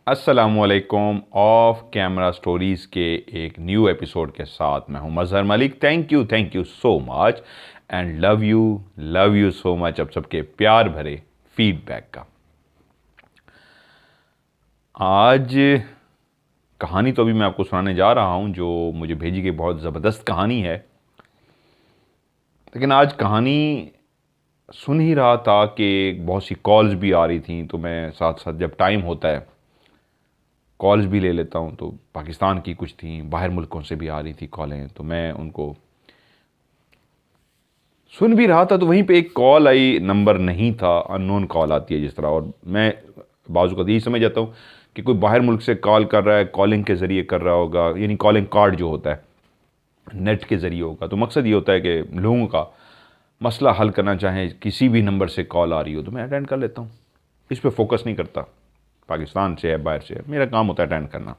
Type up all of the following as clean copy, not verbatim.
अस्सलामुअलैकुम। Of camera stories के एक न्यू एपिसोड के साथ मैं हूं Mazhar Malik. Thank you so much and love you so much अब सबके प्यार भरे फीडबैक का। आज कहानी तो अभी मैं आपको सुनाने जा रहा हूं जो मुझे भेजी गई बहुत ज़बरदस्त कहानी है। लेकिन आज कहानी सुन ही रहा था कि बहुत सी कॉल्स भी आ रही थी, तो मैं साथ साथ जब टाइम होता है कॉल्स भी ले लेता हूँ। तो पाकिस्तान की कुछ थी, बाहर मुल्कों से भी आ रही थी कॉलें, तो मैं उनको सुन भी रहा था। तो वहीं पे एक कॉल आई, नंबर नहीं था, अननोन कॉल आती है जिस तरह, और मैं बाजू का यही समझ जाता हूँ कि कोई बाहर मुल्क से कॉल कर रहा है, कॉलिंग के ज़रिए कर रहा होगा, यानी कॉलिंग कार्ड जो होता है नेट के ज़रिए होगा। तो मकसद ये होता है कि लोगों का मसला हल करना चाहें, किसी भी नंबर से कॉल आ रही हो तो मैं अटेंड कर लेता हूँ, इस पर फोकस नहीं करता। पाकिस्तान से है, बाहर से है, मेरा काम होता है अटेंड करना।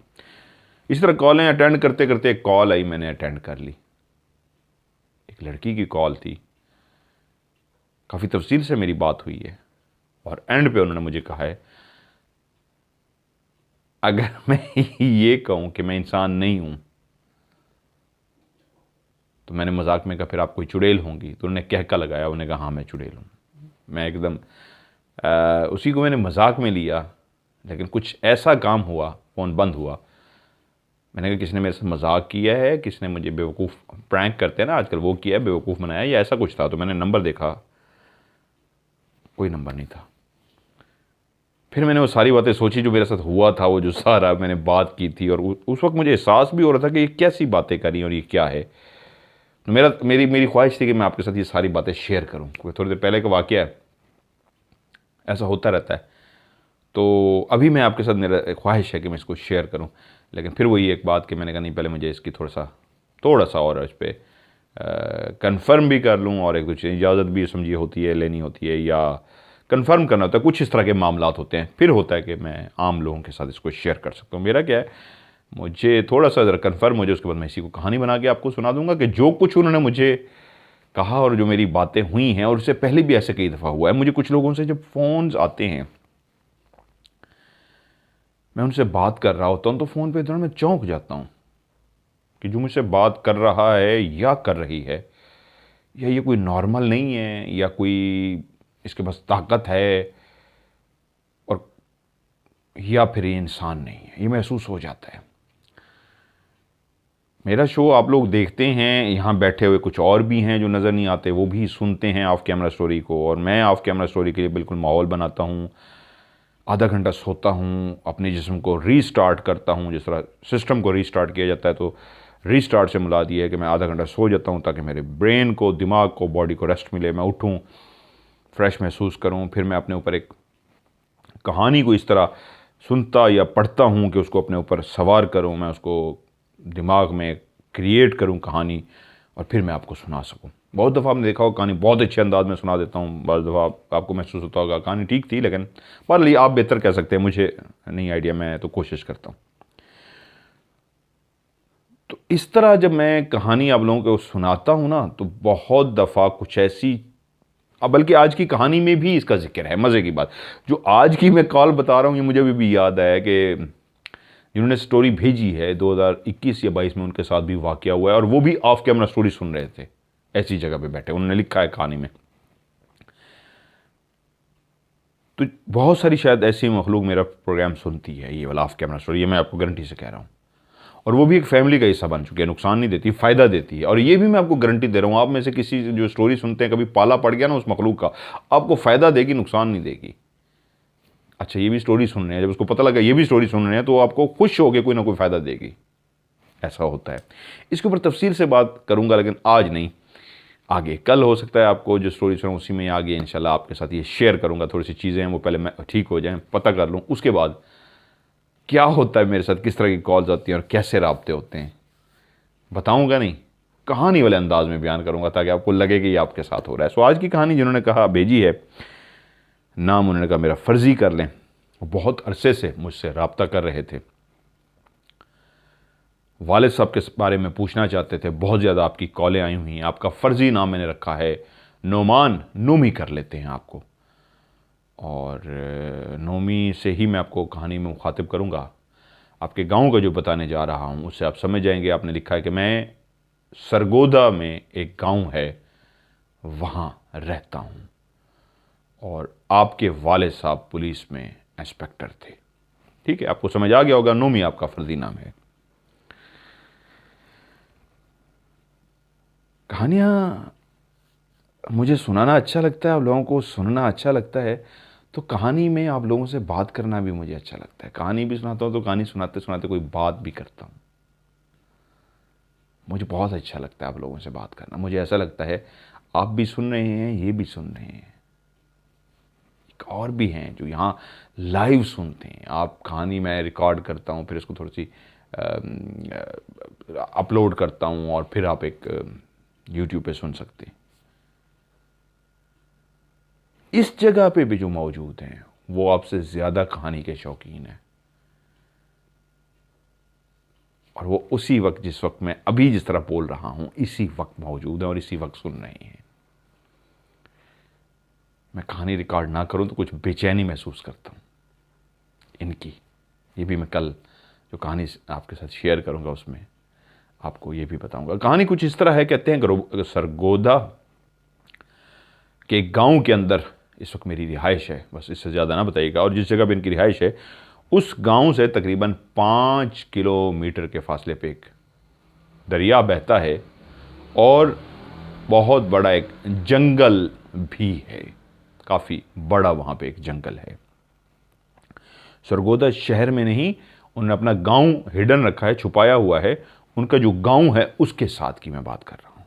इस तरह कॉलें अटेंड करते करते एक कॉल आई, मैंने अटेंड कर ली। एक लड़की की कॉल थी, काफ़ी तफसील से मेरी बात हुई है और एंड पे उन्होंने मुझे कहा है अगर मैं ये कहूँ कि मैं इंसान नहीं हूँ तो मैंने मजाक में कहा फिर आप कोई चुड़ैल होंगी। तो उन्होंने कहका लगाया, उन्होंने कहा हाँ मैं चुड़ैल हूँ। मैं एकदम उसी को मैंने मजाक में लिया, लेकिन कुछ ऐसा काम हुआ, फ़ोन बंद हुआ। मैंने कहा किसी ने मेरे साथ मजाक किया है, किसी ने मुझे बेवकूफ़, प्रैंक करते हैं ना आजकल, वो किया है, बेवकूफ़ बनाया, या ऐसा कुछ था। तो मैंने नंबर देखा, कोई नंबर नहीं था। फिर मैंने वो सारी बातें सोची जो मेरे साथ हुआ था, वो जो सारा मैंने बात की थी, और उस वक्त मुझे एहसास भी हो रहा था कि ये कैसी बातें करी और ये क्या है। तो मेरी ख्वाहिश थी कि मैं आपके साथ ये सारी बातें शेयर करूँ। थोड़ी देर पहले का वाक़या है, ऐसा होता रहता है। तो अभी मैं आपके साथ, मेरा ख्वाहिश है कि मैं इसको शेयर करूं। लेकिन फिर वही एक बात कि मैंने कहा नहीं, पहले मुझे इसकी थोड़ा सा और इस पर कंफर्म भी कर लूं, और एक दूसरी इजाज़त भी समझिए होती है, लेनी होती है, या कंफर्म करना होता है। कुछ इस तरह के मामलात होते हैं, फिर होता है कि मैं आम लोगों के साथ इसको शेयर कर सकता हूँ। मेरा क्या है, मुझे थोड़ा सा ज़रा कन्फर्म हो जाए, उसके बाद मैं इसी को कहानी बना के आपको सुना दूंगा कि जो कुछ उन्होंने मुझे कहा और जो मेरी बातें हुई हैं। और उससे पहले भी ऐसे कई दफ़ा हुआ है, मुझे कुछ लोगों से जब फ़ोन्स आते हैं, मैं उनसे बात कर रहा होता हूँ, तो फ़ोन पे इतना मैं चौंक जाता हूँ कि जो मुझसे बात कर रहा है या कर रही है, या ये कोई नॉर्मल नहीं है, या कोई इसके पास ताकत है, और या फिर ये इंसान नहीं है, ये महसूस हो जाता है। मेरा शो आप लोग देखते हैं, यहाँ बैठे हुए कुछ और भी हैं जो नज़र नहीं आते, वो भी सुनते हैं ऑफ कैमरा स्टोरी को, और मैं ऑफ कैमरा स्टोरी के लिए बिल्कुल माहौल बनाता हूँ। आधा घंटा सोता हूँ, अपने जिस्म को रीस्टार्ट करता हूँ, जिस तरह सिस्टम को रीस्टार्ट किया जाता है, तो रीस्टार्ट से मुराद ये है कि मैं आधा घंटा सो जाता हूँ ताकि मेरे ब्रेन को, दिमाग को, बॉडी को रेस्ट मिले, मैं उठूँ, फ्रेश महसूस करूँ। फिर मैं अपने ऊपर एक कहानी को इस तरह सुनता या पढ़ता हूँ कि उसको अपने ऊपर सवार करूँ, मैं उसको दिमाग में क्रिएट करूँ कहानी, और फिर मैं आपको सुना सकूँ। बहुत दफ़ा आपने देखा होगा कहानी बहुत अच्छे अंदाज में सुना देता हूँ, बहुत दफ़ा आपको महसूस होता होगा कहानी ठीक थी, लेकिन बहरहाल आप बेहतर कह सकते हैं, मुझे नहीं आइडिया, मैं तो कोशिश करता हूँ। तो इस तरह जब मैं कहानी आप लोगों को सुनाता हूँ ना, तो बहुत दफ़ा कुछ ऐसी, अब बल्कि आज की कहानी में भी इसका जिक्र है। मज़े की बात, जो आज की मैं कॉल बता रहा हूँ, ये मुझे भी याद आया कि जिन्होंने स्टोरी भेजी है 2021 या 22 में उनके साथ भी वाक़या हुआ है, और वो भी ऑफ कैमरा स्टोरी सुन रहे थे, ऐसी जगह पे बैठे। उन्होंने लिखा है कहानी में। तो बहुत सारी शायद ऐसी मखलूक मेरा प्रोग्राम सुनती है, ये वाला ऑफ कैमरा स्टोरी, ये मैं आपको गारंटी से कह रहा हूँ। और वो भी एक फैमिली का हिस्सा बन चुकी है, नुकसान नहीं देती, फ़ायदा देती है। और ये भी मैं आपको गारंटी दे रहा हूँ, आप में से किसी जो स्टोरी सुनते हैं, कभी पाला पड़ गया ना उस मखलूक का, आपको फ़ायदा देगी, नुकसान नहीं देगी। अच्छा, ये भी स्टोरी सुन रहे हैं, जब उसको पता लगा ये भी स्टोरी सुन रहे हैं, तो आपको खुश हो के कोई ना कोई फ़ायदा देगी। ऐसा होता है। इसके ऊपर तफसील से बात करूँगा, लेकिन आज नहीं, आगे कल हो सकता है आपको जो स्टोरी सुना उसी में आगे इंशाल्लाह आपके साथ ये शेयर करूँगा। थोड़ी सी चीज़ें हैं वो पहले मैं ठीक हो जाएं, पता कर लूँ, उसके बाद क्या होता है मेरे साथ, किस तरह की कॉल्स आती हैं और कैसे राब्ते होते हैं, बताऊँगा नहीं, कहानी वाले अंदाज में बयान करूँगा ताकि आपको लगे कि ये आपके साथ हो रहा है। सो आज की कहानी जिन्होंने कहा भेजी है, नाम उन्होंने कहा मेरा फ़र्ज़ी कर लें, बहुत अरसे से मुझसे रब्ता कर रहे थे, वालिद साहब के बारे में पूछना चाहते थे, बहुत ज़्यादा आपकी कॉलें आई हुई हैं, आपका फ़र्ज़ी नाम मैंने रखा है नोमान, नूमी कर लेते हैं आपको। और नोमी से ही मैं आपको कहानी में मुखातिब करूँगा। आपके गांव का जो बताने जा रहा हूँ उससे आप समझ जाएंगे। आपने लिखा है कि मैं सरगोदा में एक गांव है वहाँ रहता हूँ और आपके वालिद साहब पुलिस में इंस्पेक्टर थे। ठीक है, आपको समझ आ गया होगा, नोमी आपका फर्जी नाम है। कहानियाँ मुझे सुनाना अच्छा लगता है, आप लोगों को सुनना अच्छा लगता है, तो कहानी में आप लोगों से बात करना भी मुझे अच्छा लगता है। कहानी भी सुनाता हूँ तो कहानी सुनाते सुनाते कोई बात भी करता हूँ। मुझे बहुत अच्छा लगता है आप लोगों से बात करना। मुझे ऐसा लगता है आप भी सुन रहे हैं, ये भी सुन रहे हैं, एक और भी हैं जो यहाँ लाइव सुनते हैं। आप कहानी मैं रिकॉर्ड करता हूँ, फिर इसको थोड़ी सी अपलोड करता हूँ और फिर आप एक यूट्यूब पे सुन सकते हैं। इस जगह पे भी जो मौजूद हैं वो आपसे ज़्यादा कहानी के शौकीन हैं, और वो उसी वक्त, जिस वक्त मैं अभी जिस तरह बोल रहा हूं, इसी वक्त मौजूद हैं और इसी वक्त सुन रहे हैं। मैं कहानी रिकॉर्ड ना करूं तो कुछ बेचैनी महसूस करता हूं इनकी। ये भी मैं कल जो कहानी आपके साथ शेयर करूंगा उसमें आपको ये भी बताऊंगा। कहानी कुछ इस तरह है। कहते हैं सरगोदा के गांव के अंदर इस वक्त मेरी रिहाइश है, बस इससे ज़्यादा ना बताइएगा। और जिस जगह पर इनकी रिहाइश है उस गांव से तकरीबन 5 किलोमीटर के फासले पे एक दरिया बहता है और बहुत बड़ा एक जंगल भी है। काफ़ी बड़ा वहाँ पे एक जंगल है। सरगोदा शहर में नहीं, उन्होंने अपना गांव हिडन रखा है, छुपाया हुआ है। उनका जो गांव है उसके साथ की मैं बात कर रहा हूँ।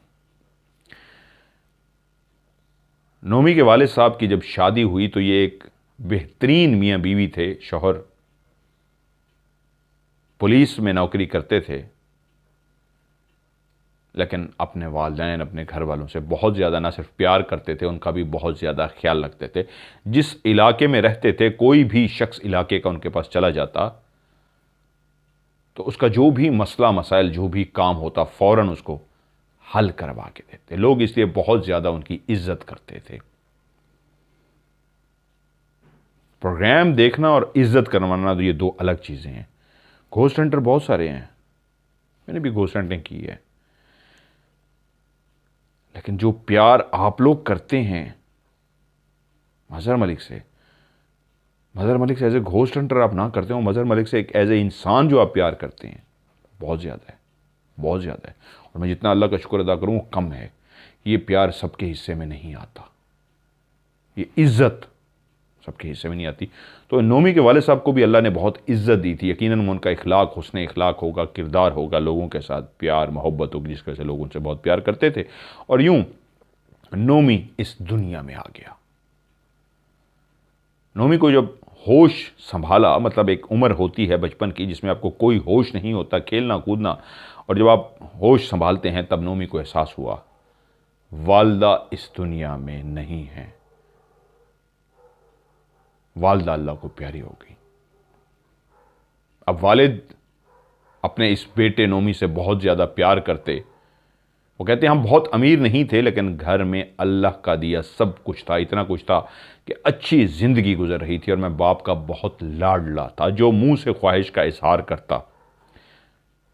नोमी के वालिद साहब की जब शादी हुई तो ये एक बेहतरीन मियाँ बीवी थे। शौहर पुलिस में नौकरी करते थे, लेकिन अपने वालिदैन, अपने घर वालों से बहुत ज़्यादा ना सिर्फ प्यार करते थे, उनका भी बहुत ज़्यादा ख्याल रखते थे। जिस इलाके में रहते थे कोई भी शख्स इलाके का उनके पास चला जाता तो उसका जो भी मसला मसाइल, जो भी काम होता, फ़ौरन उसको हल करवा के देते। लोग इसलिए बहुत ज़्यादा उनकी इज्जत करते थे। प्रोग्राम देखना और इज्जत करवाना तो ये दो अलग चीज़ें हैं। घोस्ट हंटर बहुत सारे हैं, मैंने भी घोस्ट हंटिंग की है, लेकिन जो प्यार आप लोग करते हैं मज़हर मलिक से, मज़हर मलिक से एज ए घोस्ट हंटर आप ना करते हो, मज़हर मलिक से एक एज ए इंसान जो आप प्यार करते हैं, बहुत ज़्यादा है, बहुत ज़्यादा है। और मैं जितना अल्लाह का शुक्र अदा करूँ वो कम है। ये प्यार सबके हिस्से में नहीं आता, ये इज़्ज़त सबके हिस्से में नहीं आती। तो नोमी के वालिद साहब को भी अल्लाह ने बहुत इज्जत दी थी। यकीनन उनका इखलाक, हुस्न इखलाक होगा, किरदार होगा, लोगों के साथ प्यार मोहब्बत होगी, जिस वजह से लोग उनसे बहुत प्यार करते थे। और यूं नोमी इस दुनिया में आ गया। नोमी को जब होश संभाला, मतलब एक उम्र होती है बचपन की जिसमें आपको कोई होश नहीं होता, खेलना कूदना, और जब आप होश संभालते हैं तब नोमी को एहसास हुआ वालदा इस दुनिया में नहीं है। वालदा अल्लाह को प्यारी हो गई। अब वालिद अपने इस बेटे नोमी से बहुत ज़्यादा प्यार करते। वो कहते हैं हम बहुत अमीर नहीं थे, लेकिन घर में अल्लाह का दिया सब कुछ था। इतना कुछ था कि अच्छी ज़िंदगी गुजर रही थी और मैं बाप का बहुत लाडला था, जो मुंह से ख्वाहिश का इजहार करता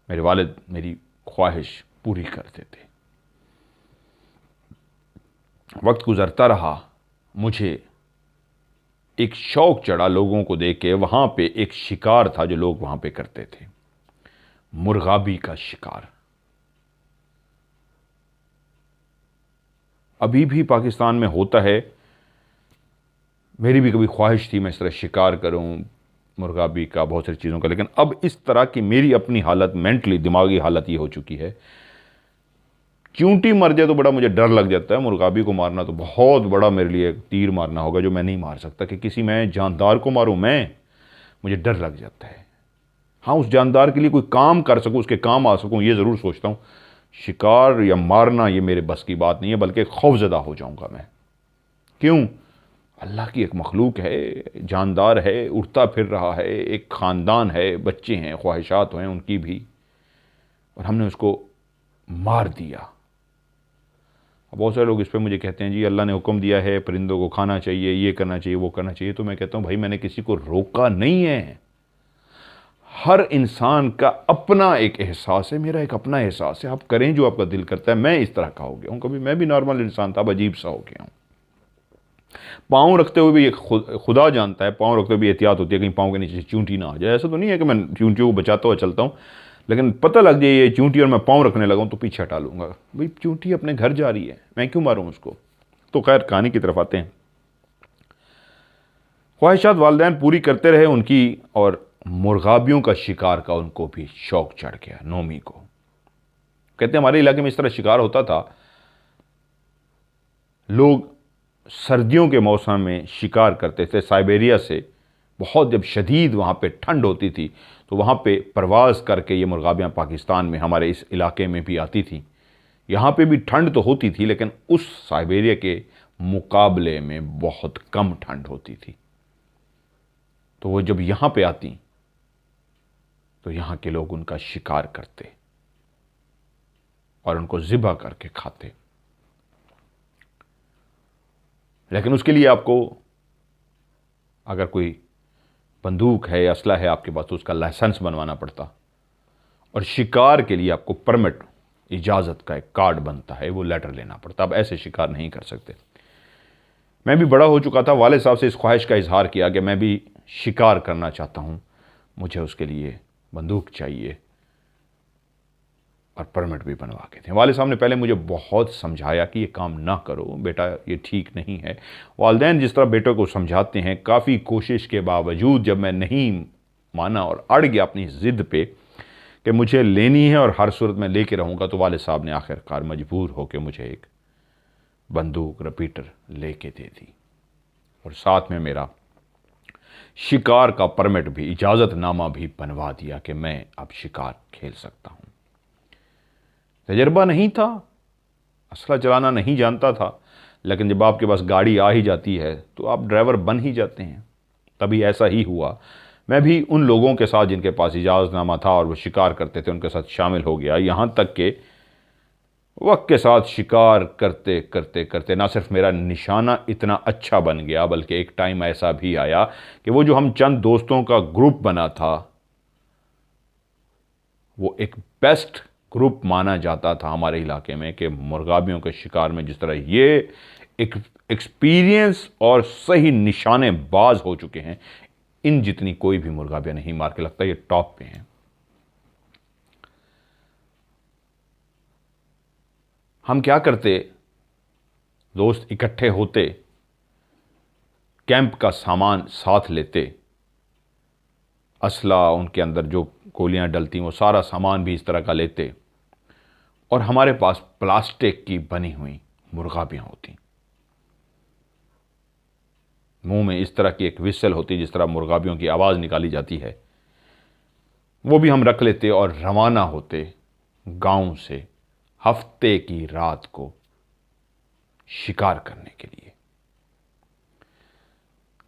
मेरे वालिद मेरी ख्वाहिश पूरी करते थे। वक्त गुजरता रहा, मुझे एक शौक चढ़ा लोगों को देख के। वहाँ पे एक शिकार था जो लोग वहाँ पे करते थे, मुर्गाबी का शिकार। अभी भी पाकिस्तान में होता है। मेरी भी कभी ख्वाहिश थी मैं इस तरह शिकार करूं मुर्गाबी का, बहुत सारी चीज़ों का, लेकिन अब इस तरह की मेरी अपनी हालत, मेंटली दिमागी हालत ये हो चुकी है, चूंटी मर जाए तो बड़ा मुझे डर लग जाता है। मुर्गाबी को मारना तो बहुत बड़ा मेरे लिए तीर मारना होगा जो मैं नहीं मार सकता, कि किसी मैं जानदार को मारूं मैं, मुझे डर लग जाता है। हाँ, उस जानदार के लिए कोई काम कर सकूं, उसके काम आ सकूं, ये ज़रूर सोचता हूँ। शिकार या मारना ये मेरे बस की बात नहीं है, बल्कि खौफजदा हो जाऊंगा मैं। क्यों? अल्लाह की एक मखलूक है, जानदार है, उड़ता फिर रहा है, एक ख़ानदान है, बच्चे हैं, ख्वाहिशात हैं उनकी भी, और हमने उसको मार दिया। बहुत सारे लोग इस पर मुझे कहते हैं जी अल्लाह ने हुक्म दिया है परिंदों को खाना चाहिए, ये करना चाहिए, वो करना चाहिए। तो मैं कहता हूँ भाई मैंने किसी को रोका नहीं है। हर इंसान का अपना एक एहसास है, मेरा एक अपना एहसास है। आप करें जो आपका दिल करता है। मैं इस तरह का हो गया हूँ, कभी मैं भी नॉर्मल इंसान था, अब अजीब सा हो गया हूँ। पाँव रखते हुए भी ये खुदा जानता है, पाँव रखते हुए भी एहतियात होती है कहीं पाँव के नीचे चूंटी ना आ जाए। ऐसा तो नहीं है कि मैं चूंटियों को बचाता हुआ चलता हूँ, लेकिन पता लग जाए ये चूंटी और मैं पाँव रखने लगा हूँ तो पीछे हटा लूँगा। भाई चूंटी अपने घर जा रही है, मैं क्यों मारूँ उसको। तो खैर कहानी की तरफ आते हैं। ख्वाहिशात वालिदैन पूरी करते रहे उनकी, और मुर्गाबियों का शिकार का उनको भी शौक चढ़ गया। नोमी को कहते हैं हमारे इलाके में इस तरह शिकार होता था, लोग सर्दियों के मौसम में शिकार करते थे। साइबेरिया से बहुत जब शदीद वहाँ पे ठंड होती थी तो वहाँ पे परवाज़ करके ये मुर्गाबियाँ पाकिस्तान में हमारे इस इलाके में भी आती थी। यहाँ पे भी ठंड तो होती थी लेकिन उस साइबेरिया के मुकाबले में बहुत कम ठंड होती थी। तो वो जब यहाँ पे आती तो यहाँ के लोग उनका शिकार करते और उनको ज़िबा करके खाते। लेकिन उसके लिए आपको अगर कोई बंदूक है या असला है आपके पास तो उसका लाइसेंस बनवाना पड़ता, और शिकार के लिए आपको परमिट, इजाज़त का एक कार्ड बनता है, वो लेटर लेना पड़ता। अब ऐसे शिकार नहीं कर सकते। मैं भी बड़ा हो चुका था, वाले साहब से इस ख्वाहिश का इजहार किया कि मैं भी शिकार करना चाहता हूँ, मुझे उसके लिए बंदूक चाहिए और परमिट भी बनवा के थे। वाले साहब ने पहले मुझे बहुत समझाया कि ये काम ना करो बेटा, ये ठीक नहीं है। वालिदैन जिस तरह बेटों को समझाते हैं, काफ़ी कोशिश के बावजूद जब मैं नहीं माना और अड़ गया अपनी ज़िद पे कि मुझे लेनी है और हर सूरत में लेके रहूँगा, तो वाले साहब ने आखिरकार मजबूर होकर मुझे एक बंदूक रिपीटर लेके दे दी और साथ में मेरा शिकार का परमिट भी, इजाज़तनामा भी बनवा दिया कि मैं अब शिकार खेल सकता हूँ। तजर्बा नहीं था, असला चलाना नहीं जानता था, लेकिन जब आपके पास गाड़ी आ ही जाती है तो आप ड्राइवर बन ही जाते हैं। तभी ऐसा ही हुआ, मैं भी उन लोगों के साथ जिनके पास इजाज़तनामा था और वो शिकार करते थे उनके साथ शामिल हो गया। यहाँ तक कि वक्त के साथ शिकार करते करते करते ना सिर्फ मेरा निशाना इतना अच्छा बन गया, बल्कि एक टाइम ऐसा भी आया कि वो जो हम चंद दोस्तों का ग्रुप बना था वो एक बेस्ट ग्रुप माना जाता था हमारे इलाके में, कि मुर्गाबियों के शिकार में जिस तरह ये एक एक्सपीरियंस और सही निशाने बाज हो चुके हैं, इन जितनी कोई भी मुर्गाबियाँ नहीं मार के, लगता है ये टॉप पे हैं। हम क्या करते, दोस्त इकट्ठे होते, कैंप का सामान साथ लेते, असला, उनके अंदर जो गोलियां डलती वो सारा सामान भी इस तरह का लेते, और हमारे पास प्लास्टिक की बनी हुई मुर्गाबियाँ होती, मुंह में इस तरह की एक विसल होती जिस तरह मुर्गाबियों की आवाज़ निकाली जाती है, वो भी हम रख लेते और रवाना होते गांव से हफ्ते की रात को शिकार करने के लिए।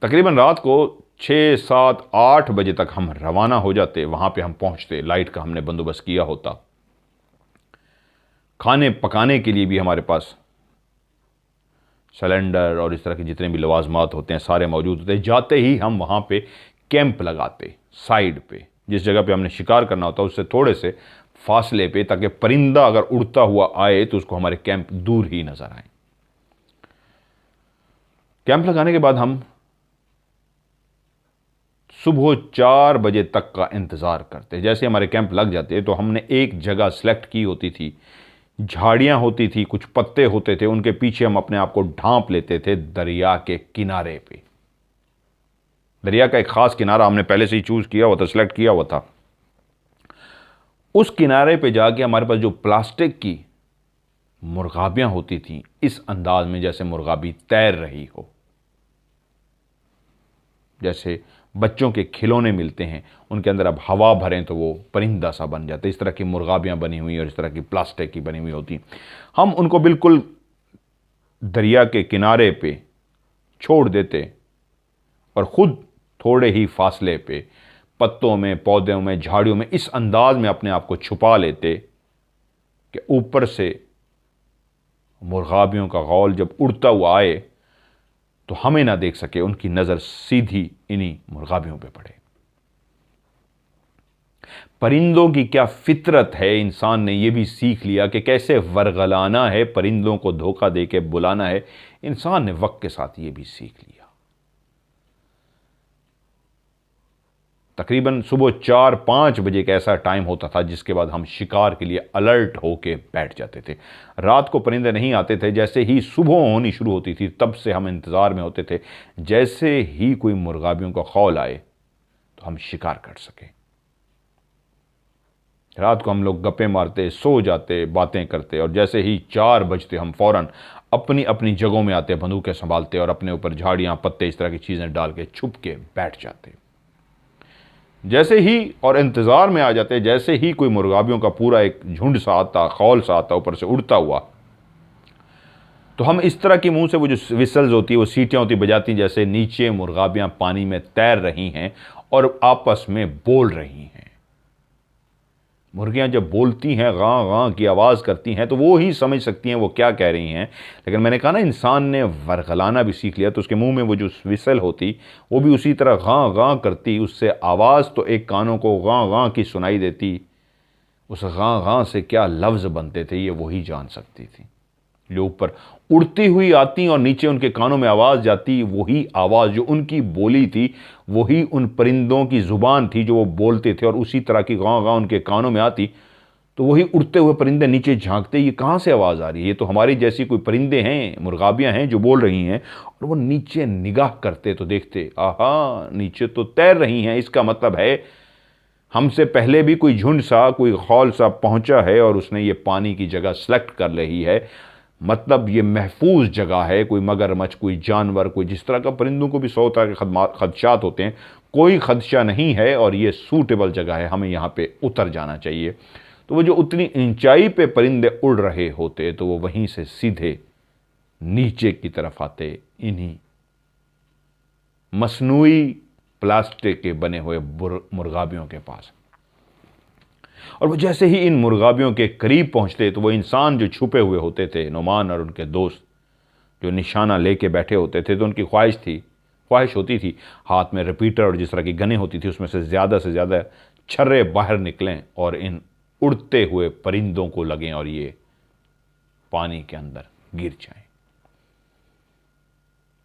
तकरीबन रात को 6, 7, 8 बजे तक हम रवाना हो जाते। वहां पे हम पहुंचते, लाइट का हमने बंदोबस्त किया होता, खाने पकाने के लिए भी हमारे पास सिलेंडर और इस तरह के जितने भी लवाजमात होते हैं सारे मौजूद होते हैं। जाते ही हम वहाँ पे कैंप लगाते साइड पे, जिस जगह पे हमने शिकार करना होता उससे थोड़े से फासले पे, ताकि परिंदा अगर उड़ता हुआ आए तो उसको हमारे कैंप दूर ही नजर आए। कैंप लगाने के बाद हम सुबह 4 बजे तक का इंतज़ार करते। जैसे हमारे कैंप लग जाते तो हमने एक जगह सेलेक्ट की होती थी, झाड़ियाँ होती थी, कुछ पत्ते होते थे, उनके पीछे हम अपने आप को ढांप लेते थे दरिया के किनारे पे। दरिया का एक ख़ास किनारा हमने पहले से ही चूज़ किया हुआ था, सेलेक्ट किया हुआ था। उस किनारे पे जाके हमारे पास जो प्लास्टिक की मुर्गाबियाँ होती थीं, इस अंदाज में जैसे मुर्गाबी तैर रही हो, जैसे बच्चों के खिलौने मिलते हैं उनके अंदर अब हवा भरें तो वो परिंदा सा बन जाता है, इस तरह की मुर्गाबियाँ बनी हुई और इस तरह की प्लास्टिक की बनी हुई होती। हम उनको बिल्कुल दरिया के किनारे पे छोड़ देते और ख़ुद थोड़े ही फासले पे पत्तों में, पौधों में, झाड़ियों में इस अंदाज में अपने आप को छुपा लेते कि ऊपर से मुर्गाबियों का गौल जब उड़ता हुआ आए तो हमें ना देख सके, उनकी नज़र सीधी इन्हीं मुर्गाबियों पे पड़े। परिंदों की क्या फितरत है, इंसान ने यह भी सीख लिया कि कैसे वरगलाना है, परिंदों को धोखा दे के बुलाना है। इंसान ने वक्त के साथ ये भी सीख लिया। तकरीबन सुबह 4-5 बजे का ऐसा टाइम होता था जिसके बाद हम शिकार के लिए अलर्ट होके बैठ जाते थे। रात को परिंदे नहीं आते थे, जैसे ही सुबह होनी शुरू होती थी तब से हम इंतज़ार में होते थे, जैसे ही कोई मुर्गाबियों का खौल आए तो हम शिकार कर सके। रात को हम लोग गप्पे मारते, सो जाते, बातें करते, और जैसे ही 4 बजते हम फ़ौरन अपनी अपनी जगहों में आते, बंदूकें संभालते और अपने ऊपर झाड़ियाँ, पत्ते, इस तरह की चीज़ें डाल के छुप के बैठ जाते। जैसे ही और इंतज़ार में आ जाते, जैसे ही कोई मुर्गाबियों का पूरा एक झुंड सा आता, खौल सा आता ऊपर से उड़ता हुआ, तो हम इस तरह की मुंह से वो जो विसल्स होती है, वो सीटियाँ होती बजाती, जैसे नीचे मुर्गाबियाँ पानी में तैर रही हैं और आपस में बोल रही हैं। मुर्गियाँ जब बोलती हैं, गां गां की आवाज़ करती हैं, तो वो ही समझ सकती हैं वो क्या कह रही हैं। लेकिन मैंने कहा ना, इंसान ने वरगलाना भी सीख लिया, तो उसके मुंह में वो जो विसल होती वो भी उसी तरह गां गां करती। उससे आवाज़ तो एक कानों को गां गां की सुनाई देती, उस गां गां से क्या लफ्ज़ बनते थे ये वही जान सकती थी। जो ऊपर उड़ती हुई आती और नीचे उनके कानों में आवाज़ जाती, वही आवाज़ जो उनकी बोली थी, वही उन परिंदों की ज़ुबान थी जो वो बोलते थे, और उसी तरह की गाँव गाँव उनके कानों में आती। तो वही उड़ते हुए परिंदे नीचे झांकते, ये कहाँ से आवाज़ आ रही है, ये तो हमारी जैसी कोई परिंदे हैं, मुर्गाबियाँ हैं जो बोल रही हैं। और वो नीचे निगाह करते तो देखते, आहा, नीचे तो तैर रही हैं, इसका मतलब है हमसे पहले भी कोई झुंड सा, कोई खौल सा पहुँचा है और उसने ये पानी की जगह सेलेक्ट कर रही है। मतलब ये महफूज जगह है। कोई मगरमच्छ, कोई जानवर, कोई जिस तरह का, परिंदों को भी 100 तरह के खदशात होते हैं, कोई खदशा नहीं है और ये सूटेबल जगह है, हमें यहाँ पे उतर जाना चाहिए। तो वो जो उतनी ऊंचाई पे परिंदे उड़ रहे होते, तो वो वहीं से सीधे नीचे की तरफ आते, इन्हीं मसनूई प्लास्टिक के बने हुए मुर्गाबियों के पास। और वो जैसे ही इन मुर्गाबियों के करीब पहुंचते, तो वो इंसान जो छुपे हुए होते थे, नुमान और उनके दोस्त जो निशाना लेके बैठे होते थे, तो उनकी ख्वाहिश होती थी हाथ में रिपीटर और जिस तरह की गनें होती थी उसमें से ज़्यादा छर्रे बाहर निकलें और इन उड़ते हुए परिंदों को लगें और ये पानी के अंदर गिर जाएं।